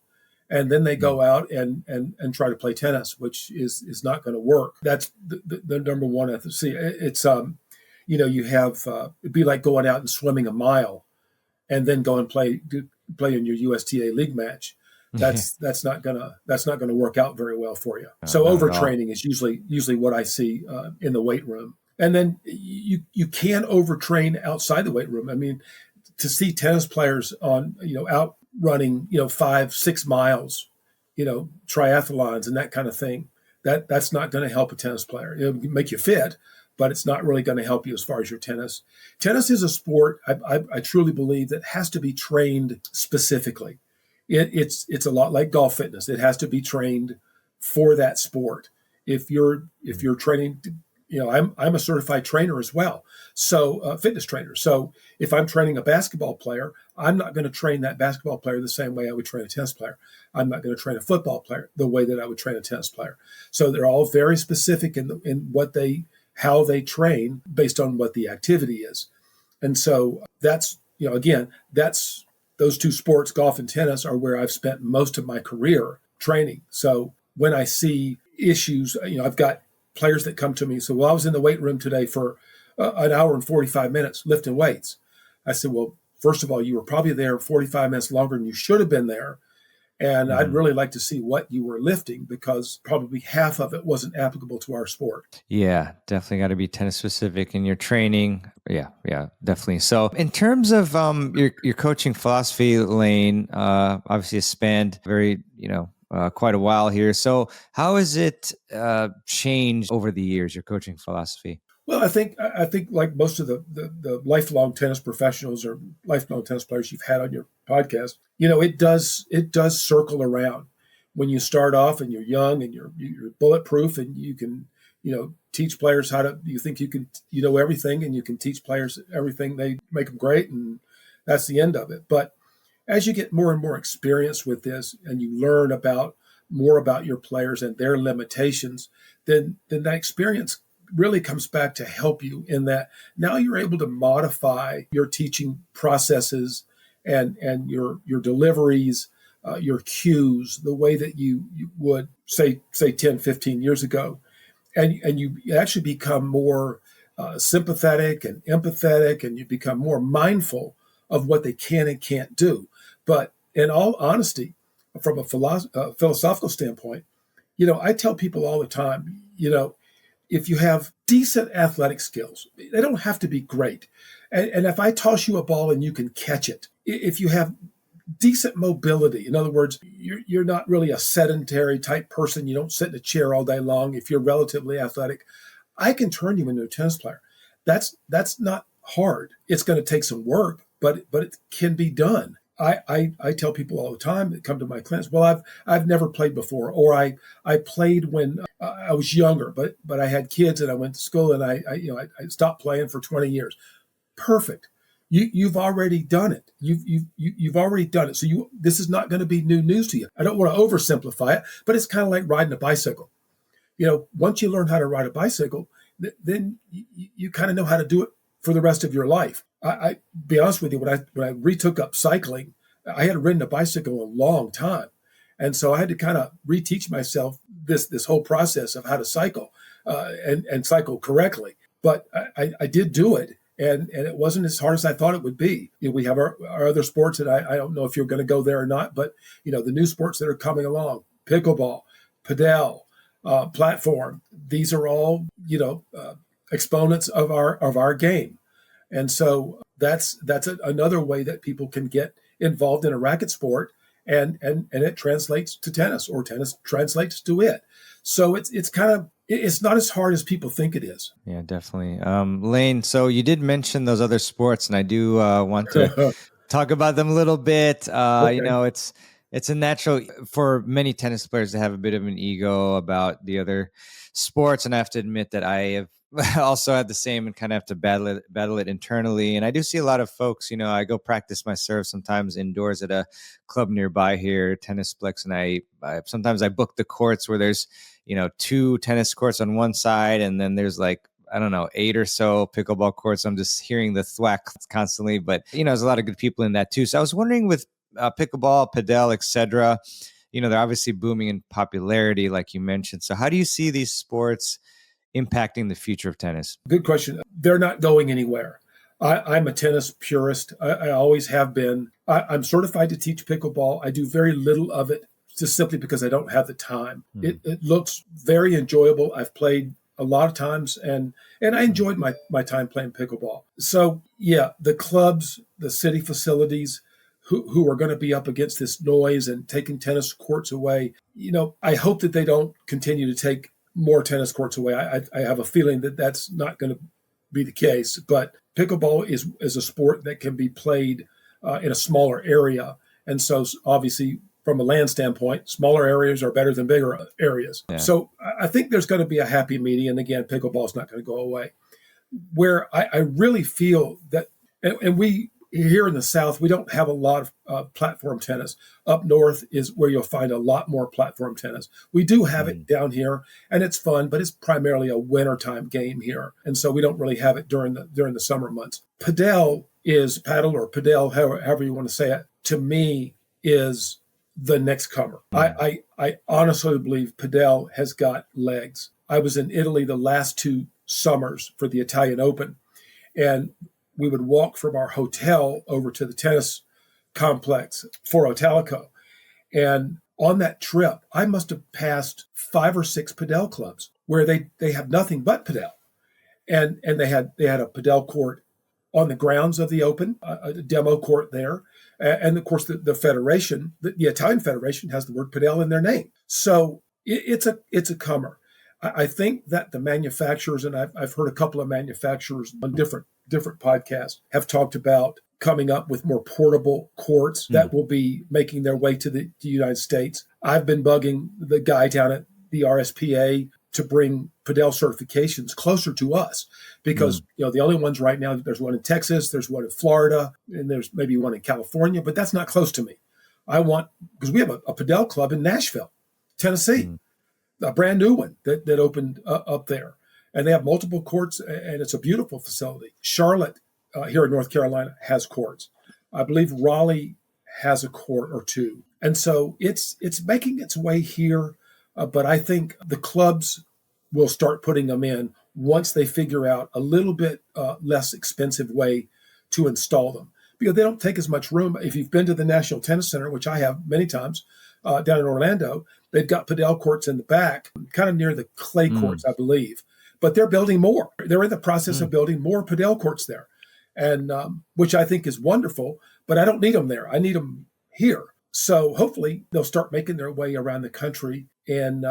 And then they go out and try to play tennis, which is not going to work. That's the number one. See, it's you have it'd be like going out and swimming a mile, and then go and play in your USTA league match. That's not gonna work out very well for you. So overtraining is usually what I see in the weight room. And then you can overtrain outside the weight room. I mean, to see tennis players on out running 5-6 miles, triathlons and that kind of thing, that's not going to help a tennis player. It'll make you fit, but it's not really going to help you as far as your tennis. Tennis is a sport I truly believe that has to be trained specifically. It's a lot like golf fitness. It has to be trained for that sport. If you're training, I'm a certified trainer as well, so fitness trainer. So if I'm training a basketball player, I'm not going to train that basketball player the same way I would train a tennis player. I'm not going to train a football player the way that I would train a tennis player. So they're all very specific in how they train based on what the activity is. And so that's again, that's those two sports, golf and tennis, are where I've spent most of my career training. So when I see issues, I've got players that come to me and say, well, I was in the weight room today for an hour and 45 minutes lifting weights. I said, well, first of all, you were probably there 45 minutes longer than you should have been there. And I'd really like to see what you were lifting, because probably half of it wasn't applicable to our sport. Yeah, definitely got to be tennis specific in your training. Yeah, definitely. So in terms of your coaching philosophy, Lane, obviously it's spanned very, quite a while here. So how has it changed over the years, your coaching philosophy? Well, I think like most of the lifelong tennis professionals or lifelong tennis players you've had on your podcast, it does circle around. When you start off and you're young and you're bulletproof and you can teach players you think you can everything, and you can teach players everything, they make them great, and that's the end of it. But as you get more and more experience with this and you learn more about your players and their limitations, then that experience really comes back to help you in that now you're able to modify your teaching processes and your deliveries, your cues, the way that you would say 10, 15 years ago, and you actually become more sympathetic and empathetic, and you become more mindful of what they can and can't do. But in all honesty, from a philosophical standpoint, I tell people all the time, if you have decent athletic skills, they don't have to be great. And if I toss you a ball and you can catch it, if you have decent mobility, in other words, you're not really a sedentary type person, you don't sit in a chair all day long, if you're relatively athletic, I can turn you into a tennis player. That's not hard. It's going to take some work, but it can be done. I tell people all the time that come to my clinics, well, I've never played before, or I played when I was younger, but I had kids and I went to school and I stopped playing for 20 years. Perfect. You've already done it. You've already done it. So this is not going to be new news to you. I don't want to oversimplify it, but it's kind of like riding a bicycle. Once you learn how to ride a bicycle, then you kind of know how to do it for the rest of your life. I be honest with you, when I retook up cycling, I had ridden a bicycle a long time, and so I had to kind of reteach myself this whole process of how to cycle and cycle correctly. But I did do it, and it wasn't as hard as I thought it would be. We have our other sports, and I don't know if you're going to go there or not, but the new sports that are coming along: pickleball, padel, platform. These are all exponents of our game. And so that's another way that people can get involved in a racket sport, and it translates to tennis, or tennis translates to it. So it's not as hard as people think it is. Yeah, definitely. Lane, so you did mention those other sports, and I do want to talk about them a little bit. Okay. It's a natural for many tennis players to have a bit of an ego about the other sports, and I have to admit that I have also had the same and kind of have to battle it internally. And I do see a lot of folks, I go practice my serve sometimes indoors at a club nearby here, Tennisplex, and I sometimes I book the courts where there's, two tennis courts on one side, and then there's like, I don't know, 8 or so pickleball courts. I'm just hearing the thwack constantly, but there's a lot of good people in that too. So I was wondering, with pickleball, padel, etc., they're obviously booming in popularity, like you mentioned. So how do you see these sports impacting the future of tennis? Good question. They're not going anywhere. I'm a tennis purist. I always have been. I'm certified to teach pickleball. I do very little of it, just simply because I don't have the time. It looks very enjoyable. I've played a lot of times, and I enjoyed my time playing pickleball. So yeah, the clubs, the city facilities, who are going to be up against this noise and taking tennis courts away, I hope that they don't continue to take more tennis courts away. I have a feeling that that's not going to be the case. But pickleball is a sport that can be played in a smaller area. And so obviously, from a land standpoint, smaller areas are better than bigger areas. Yeah. So I think there's going to be a happy medium. Again, pickleball is not going to go away. Where I really feel that, and we here in the South, we don't have a lot of platform tennis. Up north is where you'll find a lot more platform tennis. We do have it down here, and it's fun, but it's primarily a wintertime game here. And so we don't really have it during the summer months. Paddle, however you want to say it, to me is the next comer. I honestly believe padel has got legs. I was in Italy the last 2 summers for the Italian Open, and we would walk from our hotel over to the tennis complex for Otalico. And on that trip, I must have passed 5 or 6 padel clubs where they have nothing but padel. And they had a padel court on the grounds of the Open, a demo court there. And of course, the federation, the Italian Federation, has the word padel in their name. So it's a comer. I think that the manufacturers, and I've heard a couple of manufacturers on different podcasts, have talked about coming up with more portable courts that will be making their way to the United States. I've been bugging the guy down at the RSPA to bring padel certifications closer to us, because the only ones right now, there's one in Texas, there's one in Florida, and there's maybe one in California, but that's not close to me. Because we have a padel club in Nashville, Tennessee, a brand new one that opened up there. And they have multiple courts, and it's a beautiful facility. Charlotte, here in North Carolina, has courts. I believe Raleigh has a court or two. And so it's making its way here, but I think the clubs will start putting them in once they figure out a little bit less expensive way to install them, because they don't take as much room. If you've been to the National Tennis Center, which I have many times down in Orlando, they've got padel courts in the back, kind of near the clay courts, I believe. But they're building more. They're in the process of building more padel courts there, and which I think is wonderful. But I don't need them there. I need them here. So hopefully they'll start making their way around the country and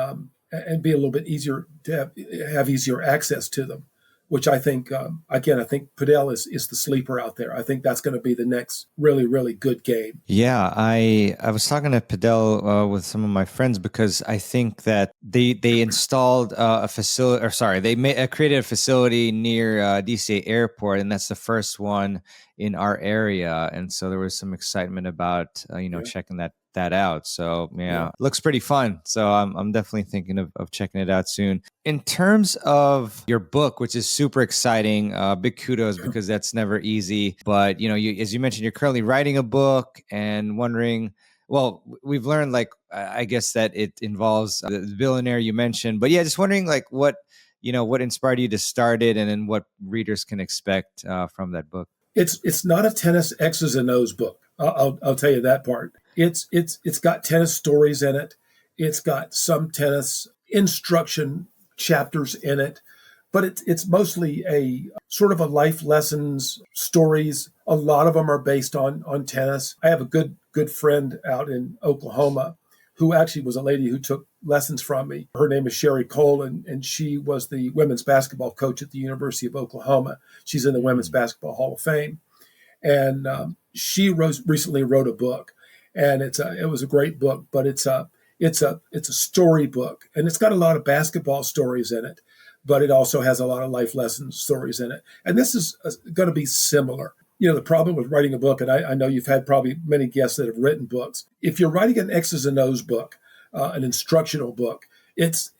be a little bit easier to have easier access to them, which I think, again, I think padel is the sleeper out there. I think that's going to be the next really, really good game. Yeah, I was talking to Padel with some of my friends because I think that they installed a facility, or sorry, they created a facility near DC Airport, and that's the first one in our area. And so there was some excitement about checking that out. So yeah, looks pretty fun. So I'm definitely thinking of checking it out soon. In terms of your book, which is super exciting, big kudos because that's never easy. But as you mentioned, you're currently writing a book and wondering. Well, we've learned I guess that it involves the billionaire you mentioned, but yeah, just wondering what inspired you to start it, and then what readers can expect from that book. It's not a tennis X's and O's book. I'll tell you that part. It's got tennis stories in it. It's got some tennis instruction chapters in it, but it's mostly a sort of a life lessons stories. A lot of them are based on tennis. I have a good friend out in Oklahoma who actually was a lady who took lessons from me. Her name is Sherry Cole, and she was the women's basketball coach at the University of Oklahoma. She's in the Women's Basketball Hall of Fame. And she recently wrote a book, and it was a great book, but it's a story book, and it's got a lot of basketball stories in it, but it also has a lot of life lesson stories in it. And this is going to be similar. The problem with writing a book, and I know you've had probably many guests that have written books. If you're writing an X's and O's book, an instructional book, it's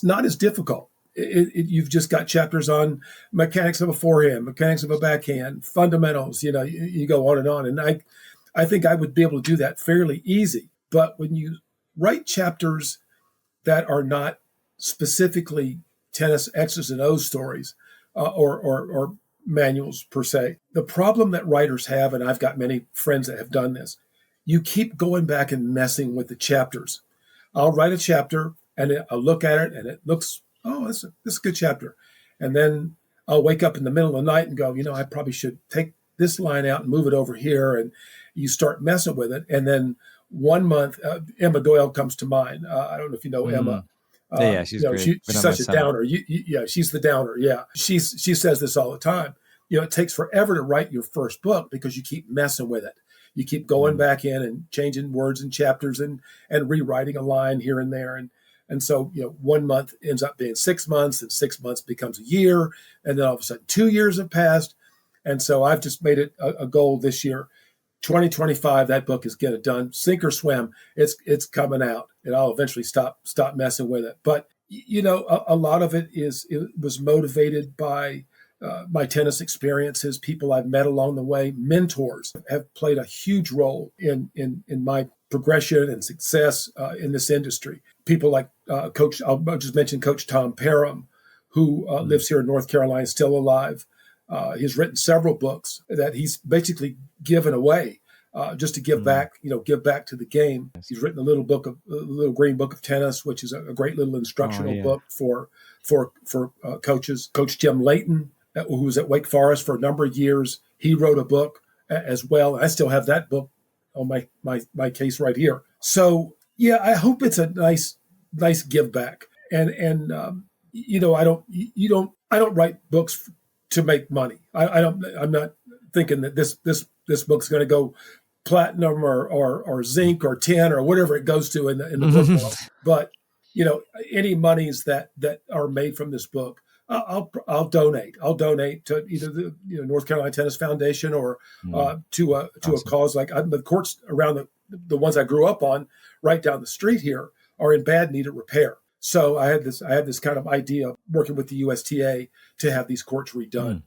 not as difficult. You've just got chapters on mechanics of a forehand, mechanics of a backhand, fundamentals. You go on, and I think I would be able to do that fairly easy. But when you write chapters that are not specifically tennis X's and O's stories or manuals per se, the problem that writers have, and I've got many friends that have done this, you keep going back and messing with the chapters. I'll write a chapter and I'll look at it and it looks, oh, this is a good chapter. And then I'll wake up in the middle of the night and go, I probably should take this line out and move it over here. And you start messing with it. And then 1 month, Emma Doyle comes to mind. I don't know if you know Emma. Yeah, she's great. She's such a downer. Yeah, she's the downer. Yeah, she says this all the time. It takes forever to write your first book because you keep messing with it. You keep going back in and changing words and chapters and rewriting a line here and there. And so, 1 month ends up being 6 months, and 6 months becomes a year. And then all of a sudden 2 years have passed. And so I've just made it a goal this year. 2025, that book is getting done. Sink or swim, it's coming out, and I'll eventually stop messing with it. But a lot of it was motivated by my tennis experiences, people I've met along the way. Mentors have played a huge role in my progression and success in this industry. People like Coach, I'll just mention Coach Tom Parham, who lives here in North Carolina, still alive. He's written several books that he's basically given away just to give back, give back to the game. He's written a little green book of tennis, which is a great little instructional book for coaches. Coach Jim Layton, who was at Wake Forest for a number of years, he wrote a book as well. I still have that book on my case right here. So yeah, I hope it's a nice give back. And I don't write books to make money. I'm not thinking that this book's going to go platinum or zinc or tin or whatever it goes to in the book world. But any monies that are made from this book, I'll donate. I'll donate to either the North Carolina Tennis Foundation or to a cause like the courts around the ones I grew up on right down the street here are in bad need of repair. So I had this kind of idea working with the USTA to have these courts redone.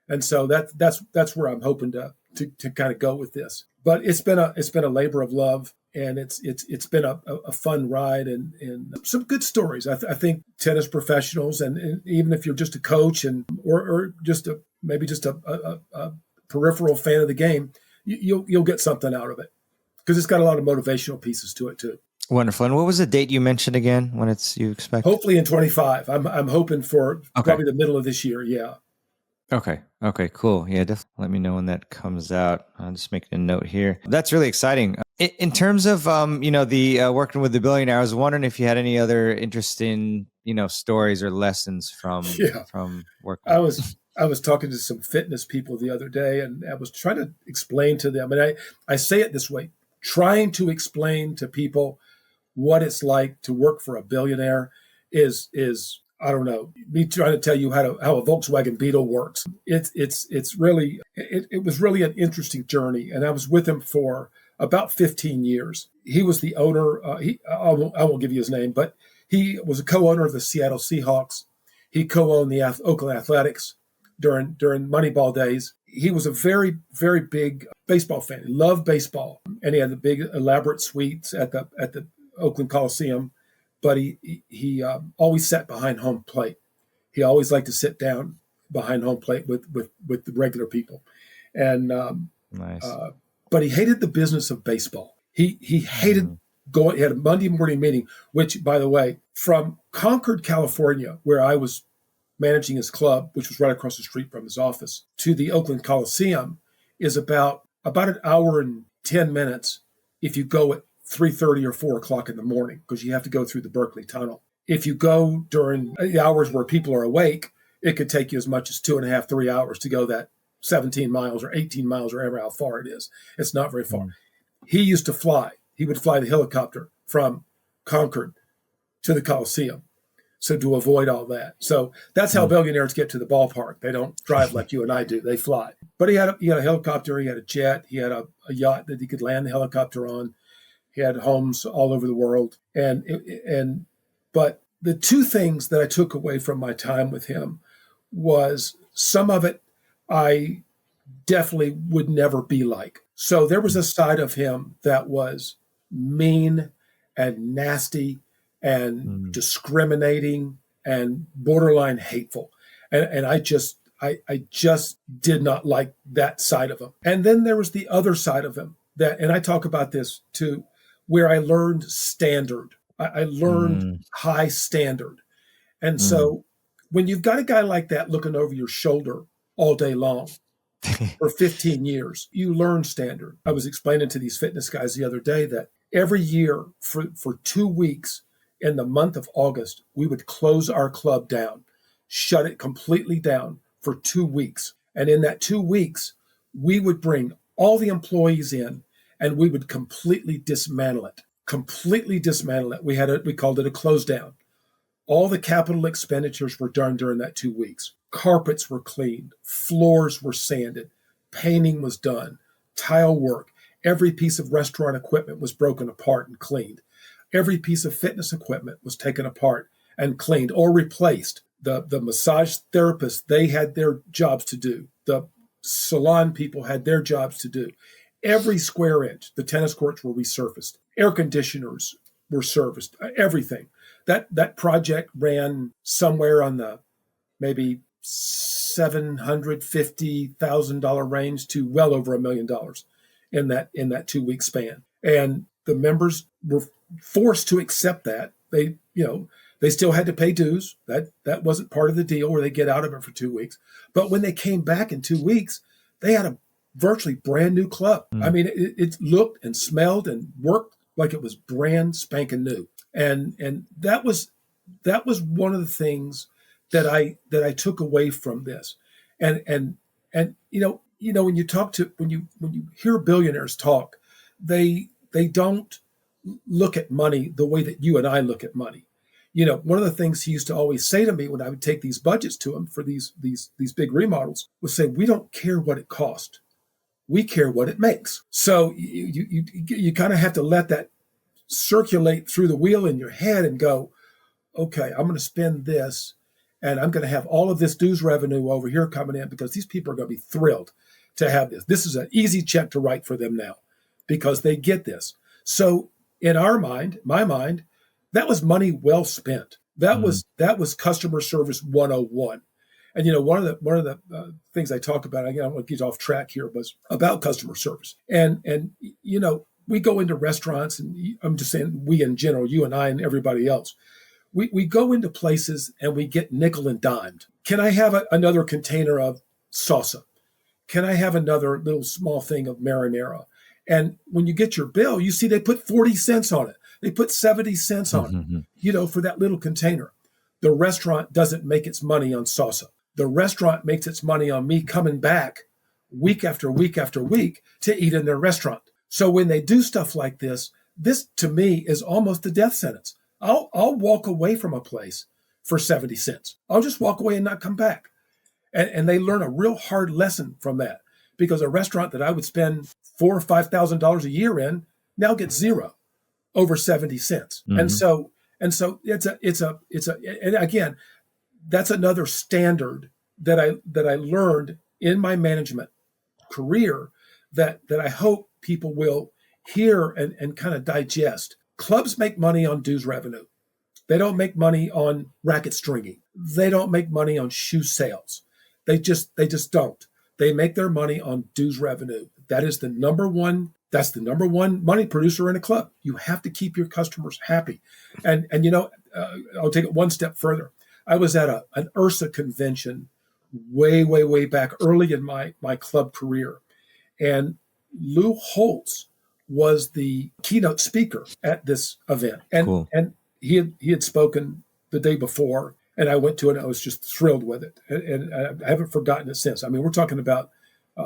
And so that's where I'm hoping to to kind of go with this. But it's been a labor of love, and it's been a fun ride and some good stories. I think tennis professionals, and even if you're just a coach or just maybe just a peripheral fan of the game, you'll get something out of it because it's got a lot of motivational pieces to it too. Wonderful. And what was the date you mentioned again when you expect? Hopefully in 25. I'm hoping for Okay. probably the middle of this year. Yeah. Okay. Okay, cool. Yeah, definitely let me know when that comes out. I'm just making a note here. That's really exciting. In terms of, the working with the billionaire, I was wondering if you had any other interesting, stories or lessons from working. I was talking to some fitness people the other day, and I was trying to explain to them, and I say it this way, trying to explain to people what it's like to work for a billionaire is I don't know, me trying to tell you how a Volkswagen Beetle works. It was really an interesting journey, and I was with him for about 15 years. He was the owner. I won't give you his name, but he was a co-owner of the Seattle Seahawks. He co-owned the Oakland Athletics during Moneyball days. He was a very, very big baseball fan. He loved baseball, and he had the big elaborate suites at the Oakland Coliseum. But he always sat behind home plate. He always liked to sit down behind home plate with the regular people, and Nice. But he hated the business of baseball. He hated going. He had a Monday morning meeting, which, by the way, from Concord, California, where I was managing his club, which was right across the street from his office, to the Oakland Coliseum, is about an hour and 10 minutes if you go at 3:30 or 4 o'clock in the morning, because you have to go through the Berkeley Tunnel. If you go during the hours where people are awake, it could take you as much as 2.5, 3 hours to go that 17 miles or 18 miles or ever how far it is. It's not very far. He used to fly. He would fly the helicopter from Concord to the Coliseum. So to avoid all that. So that's how billionaires get to the ballpark. They don't drive like you and I do. They fly. But he had a helicopter. He had a jet. He had a yacht that he could land the helicopter on. He had homes all over the world. But the two things that I took away from my time with him was some of it I definitely would never be like. So there was a side of him that was mean and nasty and discriminating and borderline hateful. And I just did not like that side of him. And then there was the other side of him and I talk about this too, where I learned standard. I learned high standard. And so when you've got a guy like that looking over your shoulder all day long for 15 years, you learn standard. I was explaining to these fitness guys the other day that every year for 2 weeks in the month of August, we would close our club down, shut it completely down for 2 weeks. And in that 2 weeks, we would bring all the employees in and we would completely dismantle it. We called it a close down. All the capital expenditures were done during that 2 weeks. Carpets were cleaned, floors were sanded, painting was done, tile work. Every piece of restaurant equipment was broken apart and cleaned. Every piece of fitness equipment was taken apart and cleaned or replaced. The massage therapists, they had their jobs to do. The salon people had their jobs to do. Every square inch, the tennis courts were resurfaced. Air conditioners were serviced, everything. That project ran somewhere on the maybe $750,000 range to well over $1 million in that 2 week span. And the members were forced to accept that. They still had to pay dues. That wasn't part of the deal where they get out of it for 2 weeks. But when they came back in 2 weeks, they had a virtually brand new club. I mean, it looked and smelled and worked like it was brand spanking new. And that was one of the things that I took away from this. And when you hear billionaires talk, they don't look at money the way that you and I look at money. One of the things he used to always say to me when I would take these budgets to him for these big remodels was say, "We don't care what it cost. We care what it makes." So you kind of have to let that circulate through the wheel in your head and go, okay, I'm going to spend this and I'm going to have all of this dues revenue over here coming in because these people are going to be thrilled to have this. This is an easy check to write for them now because they get this. So in our mind, my mind, that was money well spent. That was customer service 101. And one of the things I talk about, again, I want to get off track here, was about customer service. And we go into restaurants, and I'm just saying we in general, you and I and everybody else, we go into places and we get nickel and dimed. Can I have another container of salsa? Can I have another little small thing of marinara? And when you get your bill, you see they put 40 cents on it. They put 70 cents on it, for that little container. The restaurant doesn't make its money on salsa. The restaurant makes its money on me coming back week after week after week to eat in their restaurant. So when they do stuff like this to me is almost a death sentence. I'll walk away from a place for 70 cents. I'll just walk away and not come back. And they learn a real hard lesson from that, because a restaurant that I would spend $4,000 or $5,000 a year in now gets zero over 70 cents. And so it's a and again, that's another standard that I learned in my management career that I hope people will hear and kind of digest. Clubs make money on dues revenue. They don't make money on racket stringing. They don't make money on shoe sales. They just don't. They make their money on dues revenue. That's the number one money producer in a club. You have to keep your customers happy. And I'll take it one step further. I was at an URSA convention way back early in my club career. And Lou Holtz was the keynote speaker at this event. And Cool. And he had spoken the day before, and I went to it and I was just thrilled with it. And I haven't forgotten it since. I mean, we're talking about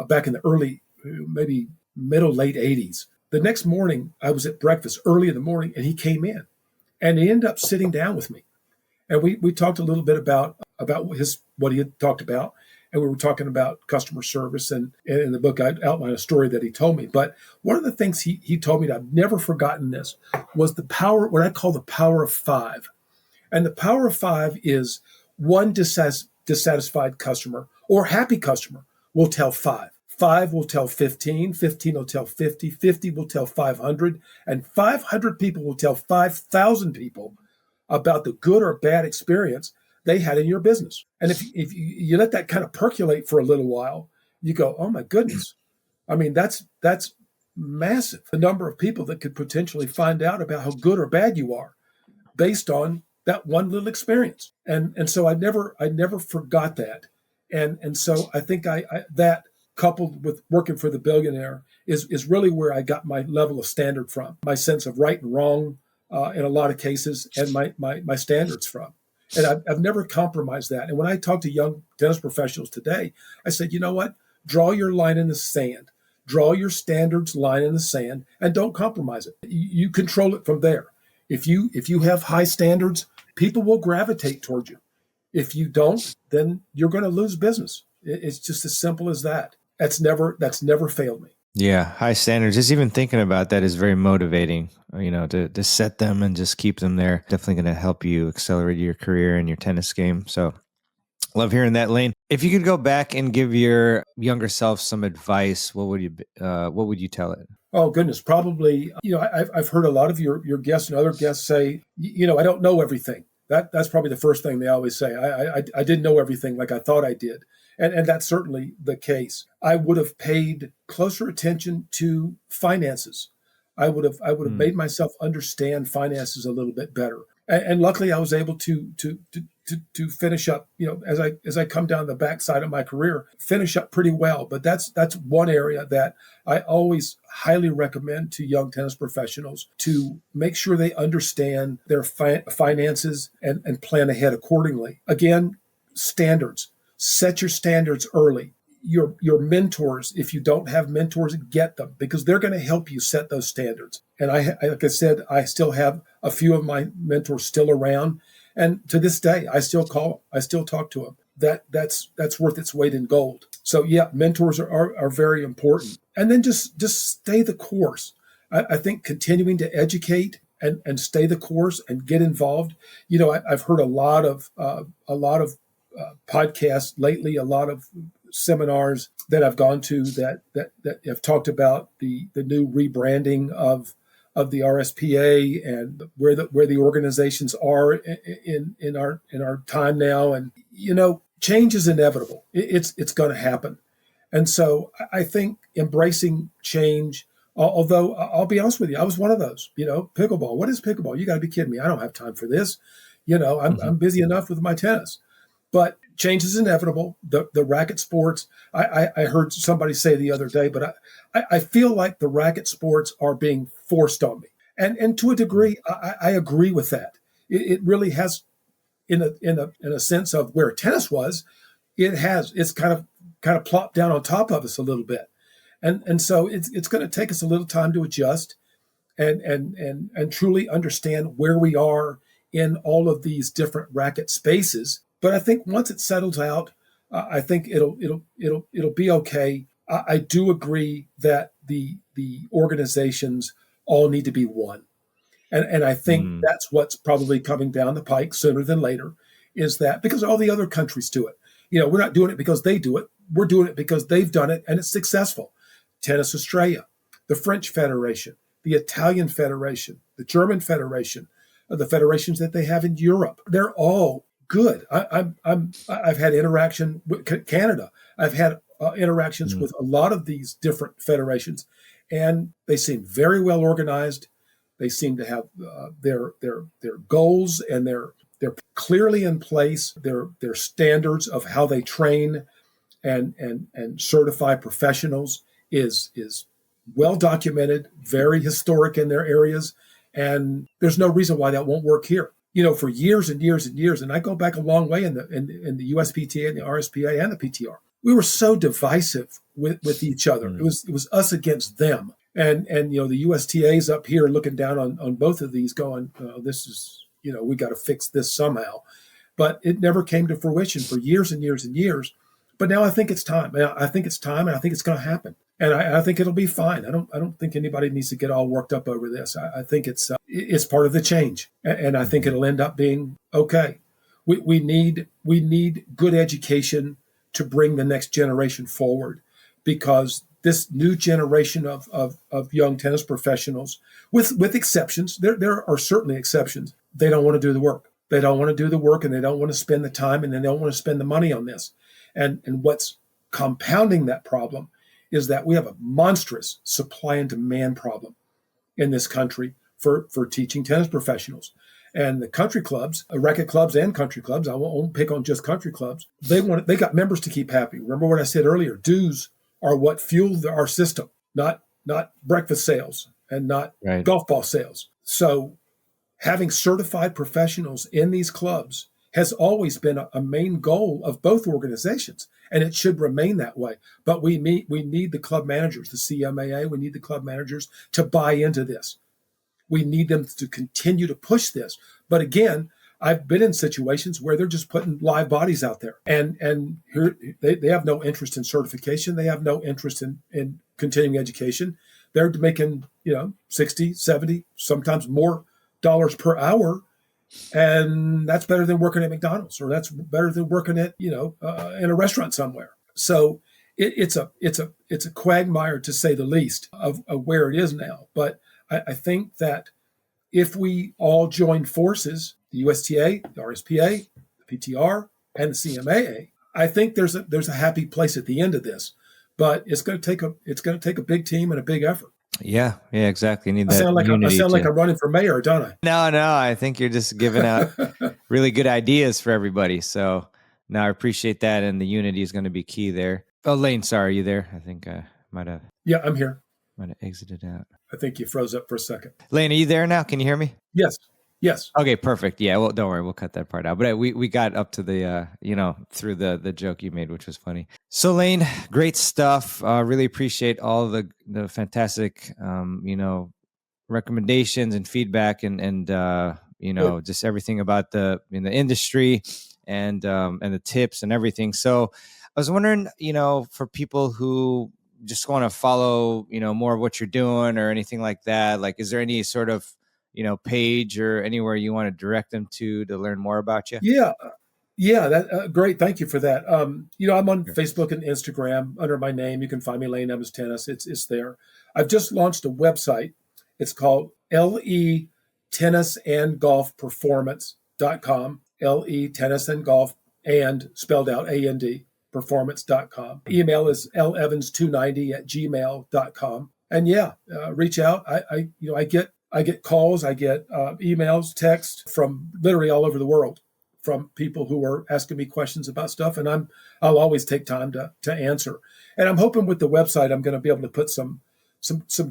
back in the early, maybe middle, late 80s. The next morning, I was at breakfast early in the morning, and he came in, and he ended up sitting down with me. And we talked a little bit about what he had talked about. And we were talking about customer service. And in the book, I outlined a story that he told me. But one of the things he told me that I've never forgotten this was the power, what I call the power of five. And the power of five is one dissatisfied customer or happy customer will tell five. 5 will tell 15, 15 will tell 50, 50 will tell 500, and 500 people will tell 5,000 people about the good or bad experience they had in your business. And if you let that kind of percolate for a little while, you go, oh my goodness. I mean, that's massive. The number of people that could potentially find out about how good or bad you are based on that one little experience. And so I never forgot that. And so I think that coupled with working for the billionaire is really where I got my level of standard from, my sense of right and wrong in a lot of cases, and my standards from. And I've never compromised that. And when I talk to young tennis professionals today, I said, you know what? Draw your line in the sand. Draw your standards line in the sand and don't compromise it. You control it from there. If you have high standards, people will gravitate toward you. If you don't, then you're going to lose business. It's just as simple as that. That's never failed me. Yeah, high standards. Just even thinking about that is very motivating, to set them and just keep them there. Definitely going to help you accelerate your career and your tennis game. So love hearing that, Lane. If you could go back and give your younger self some advice, what would you tell it? Oh, goodness. Probably, I've heard a lot of your guests and other guests say, I don't know everything. That's probably the first thing they always say. I didn't know everything like I thought I did. And that's certainly the case. I would have paid closer attention to finances. I would have made myself understand finances a little bit better. And luckily I was able to finish up, as I come down the backside of my career, finish up pretty well. But that's one area that I always highly recommend to young tennis professionals to make sure they understand their finances and plan ahead accordingly. Again, standards. Set your standards early. Your mentors, if you don't have mentors, get them because they're going to help you set those standards. And like I said, I still have a few of my mentors still around. And to this day, I still call them. I still talk to them. That's worth its weight in gold. So yeah, mentors are very important. And then just stay the course. I think continuing to educate and stay the course and get involved. I've heard a lot of podcasts lately, a lot of seminars that I've gone to that have talked about the new rebranding of the RSPA and where the organizations are in our time now. And change is inevitable. It's going to happen. And so I think embracing change, although I'll be honest with you, I was one of those. Pickleball. What is pickleball? You got to be kidding me. I don't have time for this. I'm busy enough with my tennis. But change is inevitable. The racket sports, I heard somebody say the other day, but I feel like the racket sports are being forced on me. And to a degree, I agree with that. It really has, in a sense of where tennis was, it's kind of plopped down on top of us a little bit. And so it's going to take us a little time to adjust and truly understand where we are in all of these different racket spaces. But I think once it settles out, I think it'll be okay. I do agree that the organizations all need to be one, and I think that's what's probably coming down the pike sooner than later. Is that because all the other countries do it? We're not doing it because they do it. We're doing it because they've done it and it's successful. Tennis Australia, the French Federation, the Italian Federation, the German Federation, the federations that they have in Europe. They're all good. I've had interaction with Canada. I've had interactions with a lot of these different federations, and they seem very well organized. They seem to have their goals, and they're clearly in place. Their standards of how they train and certify professionals is well documented, very historic in their areas, and there's no reason why that won't work here. For years and years and years, and I go back a long way in the USPTA and the RSPA and the PTR. We were so divisive with each other. It was us against them, and the USTA's up here looking down on both of these, going, this is we got to fix this somehow, but it never came to fruition for years and years and years. But now I think it's time. I think it's time, and I think it's going to happen. And I think it'll be fine. I don't think anybody needs to get all worked up over this. I think it's part of the change, and I think it'll end up being okay. We need good education to bring the next generation forward, because this new generation of young tennis professionals, with exceptions, there are certainly exceptions. They don't want to do the work. They don't want to do the work, and they don't want to spend the time, and they don't want to spend the money on this. And what's compounding that problem is that we have a monstrous supply and demand problem in this country for teaching tennis professionals. And the country clubs, racket clubs and country clubs, I won't pick on just country clubs, they got members to keep happy. Remember what I said earlier, dues are what fuel our system, not breakfast sales and not golf ball sales. So having certified professionals in these clubs has always been a main goal of both organizations, and it should remain that way. But we need the club managers, the CMAA, we need the club managers to buy into this. We need them to continue to push this. But again, I've been in situations where they're just putting live bodies out there, and here, they have no interest in certification. They have no interest in continuing education. They're making 60, 70, sometimes more dollars per hour. And that's better than working at McDonald's, or that's better than working at in a restaurant somewhere. So it's a quagmire, to say the least, of where it is now. But I think that if we all join forces, the USTA, the RSPA, the PTR, and the CMAA, I think there's a happy place at the end of this. But it's going to take a big team and a big effort. Yeah, exactly. You need I sound like I'm running for mayor, don't I? No, I think you're just giving out really good ideas for everybody. So I appreciate that, and the unity is going to be key there. Oh, Lane, sorry, are you there? I think I might have. Yeah, I'm here. Might have exited out. I think you froze up for a second. Lane, are you there now? Can you hear me? Yes. Okay, perfect. Yeah, well, don't worry, we'll cut that part out. But we got up to the through the joke you made, which was funny. So Lane, great stuff. Really appreciate all the fantastic recommendations and feedback and just everything about the industry and the tips and everything. So I was wondering, for people who just want to follow, more of what you're doing or anything like that, like, is there any sort of page or anywhere you want to direct them to learn more about you? Yeah. Yeah, that great. Thank you for that. I'm on Sure. Facebook and Instagram under my name. You can find me Lane Evans Tennis. It's there. I've just launched a website. It's called LE Tennis and Golf Performance.com. LE Tennis and Golf and spelled out AND performance.com. Email is levans290 at gmail.com. And yeah, reach out. I get calls, I get emails, texts from literally all over the world from people who are asking me questions about stuff, and I'll always take time to answer. And I'm hoping with the website I'm going to be able to put some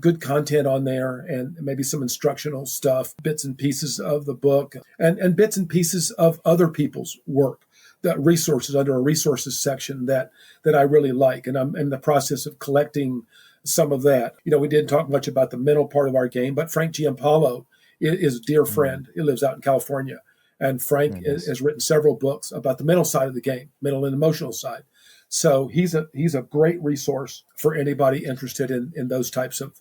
good content on there, and maybe some instructional stuff, bits and pieces of the book, and bits and pieces of other people's work, the resources under a resources section that I really like. And I'm in the process of collecting some of that. We didn't talk much about the mental part of our game, but Frank Giampaolo is a dear Mm, friend. He lives out in California. And Frank very nice. has written several books about the mental side of the game, mental and emotional side. So he's a great resource for anybody interested in those types of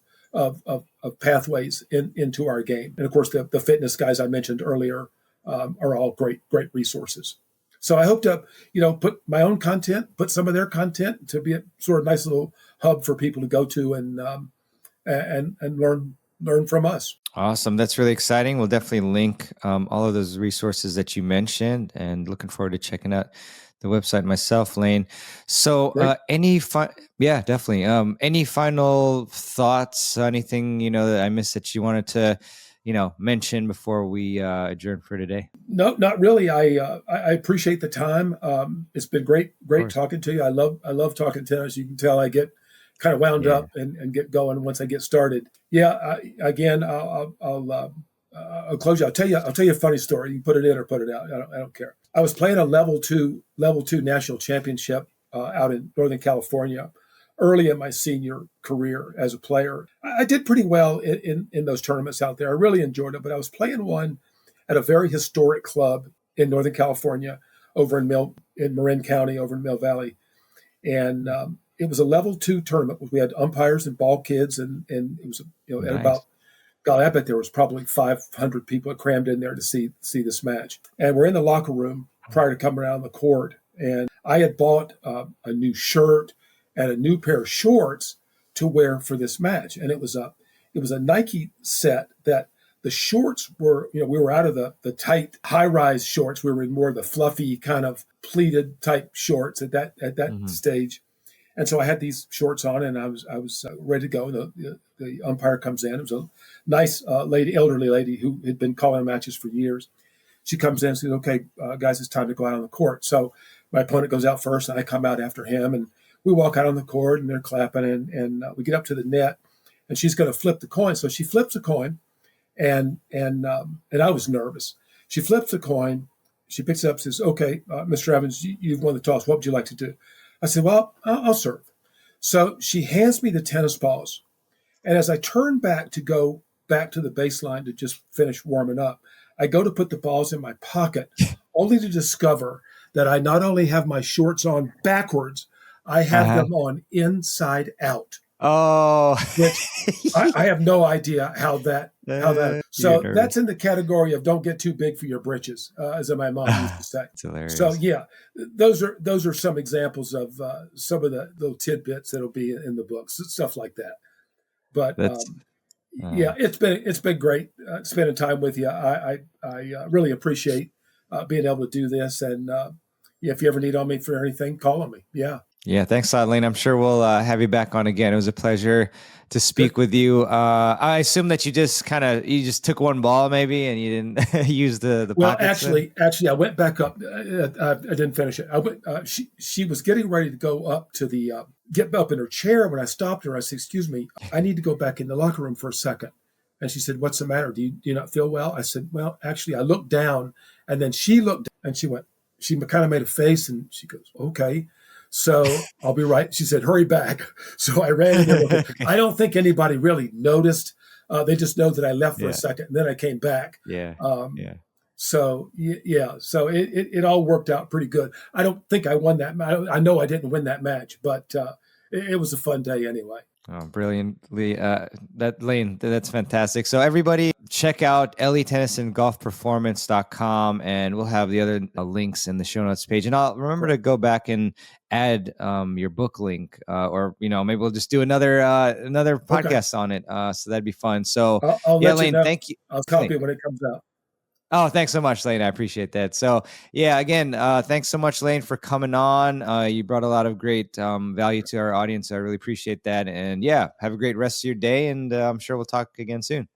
pathways into our game. And of course, the fitness guys I mentioned earlier are all great resources. So I hope to put my own content, put some of their content to be a sort of nice little hub for people to go to and learn from us. Awesome. That's really exciting. We'll definitely link all of those resources that you mentioned, and looking forward to checking out the website myself, Lane. So, Great. yeah, definitely. Any final thoughts, anything, that I missed that you wanted to, mention before we adjourn for today? No, not really. I appreciate the time. It's been great Of course. talking to you. I love talking tennis. You can tell I get kind of wound Yeah. up and get going once I get started. Yeah. Again, I'll close you. I'll tell you a funny story. You can put it in or put it out. I don't care. I was playing a level two national championship out in Northern California early in my senior career as a player. I did pretty well in those tournaments out there. I really enjoyed it, but I was playing one at a very historic club in Northern California, over in Marin County, over in Mill Valley, and it was a level two tournament. We had umpires and ball kids, and it was at Nice. about, God, I bet there was probably 500 people crammed in there to see this match. And we're in the locker room prior to coming around the court, and I had bought a new shirt and a new pair of shorts to wear for this match, and it was a Nike set that the shorts were, we were out of the tight high rise shorts. We were in more of the fluffy kind of pleated type shorts at that Hmm. stage. And so I had these shorts on, and I was ready to go. The umpire comes in. It was a nice lady, elderly lady who had been calling matches for years. She comes in and says, "Okay, guys, it's time to go out on the court." So my opponent goes out first, and I come out after him, and we walk out on the court, and they're clapping, and we get up to the net, and she's going to flip the coin. So she flips a coin, and I was nervous. She flips the coin. She picks it up, and says, "Okay, Mr. Evans, you've won the toss. What would you like to do?" I said, "Well, I'll serve." So she hands me the tennis balls. And as I turn back to go back to the baseline to just finish warming up, I go to put the balls in my pocket, only to discover that I not only have my shorts on backwards, I have Uh-huh. them on inside out, Oh, which I have no idea how that. you're So that's nervous. in the category of "don't get too big for your britches," as my mom used to say. It's So hilarious. yeah, those are some examples of some of the little tidbits that'll be in the books, stuff like that. But That's yeah, it's been great spending time with you. I really appreciate being able to do this, and yeah, if you ever need on me for anything, call on me. Yeah, Yeah, thanks, Lane. I'm sure we'll have you back on again. It was a pleasure to speak good. with you. I assume that you just took one ball maybe, and you didn't use the Well, pockets then. actually, I went back up. I didn't finish it. I went. She was getting ready to go up to the get up in her chair when I stopped her. I said, "Excuse me, I need to go back in the locker room for a second." And she said, "What's the matter? Do you not feel well?" I said, "Well, actually, I looked down," and then she looked and she went. She kind of made a face and she goes, "Okay." So I'll be right. She said, "Hurry back." So I ran in there with her. I don't think anybody really noticed. They just know that I left for a Yeah, second and then I came back. yeah, Um, yeah. so yeah, so it all worked out pretty good. I don't think I won that. I know I didn't win that match, but it was a fun day anyway. Oh, brilliantly. That Lane, that's fantastic. So everybody check out ellietennissongolfperformance.com, and we'll have the other links in the show notes page. And I'll remember to go back and add your book link, or maybe we'll just do another Okay. podcast on it. So that'd be fun. So I'll yeah, let you Lane, know. thank you. I'll Lane. copy it when it comes out. Oh, thanks so much, Lane. I appreciate that. So, yeah, again, thanks so much, Lane, for coming on. You brought a lot of great value to our audience. I really appreciate that. And yeah, have a great rest of your day. And I'm sure we'll talk again soon.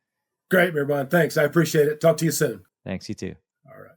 Great, everyone. Thanks. I appreciate it. Talk to you soon. Thanks. You too. All right.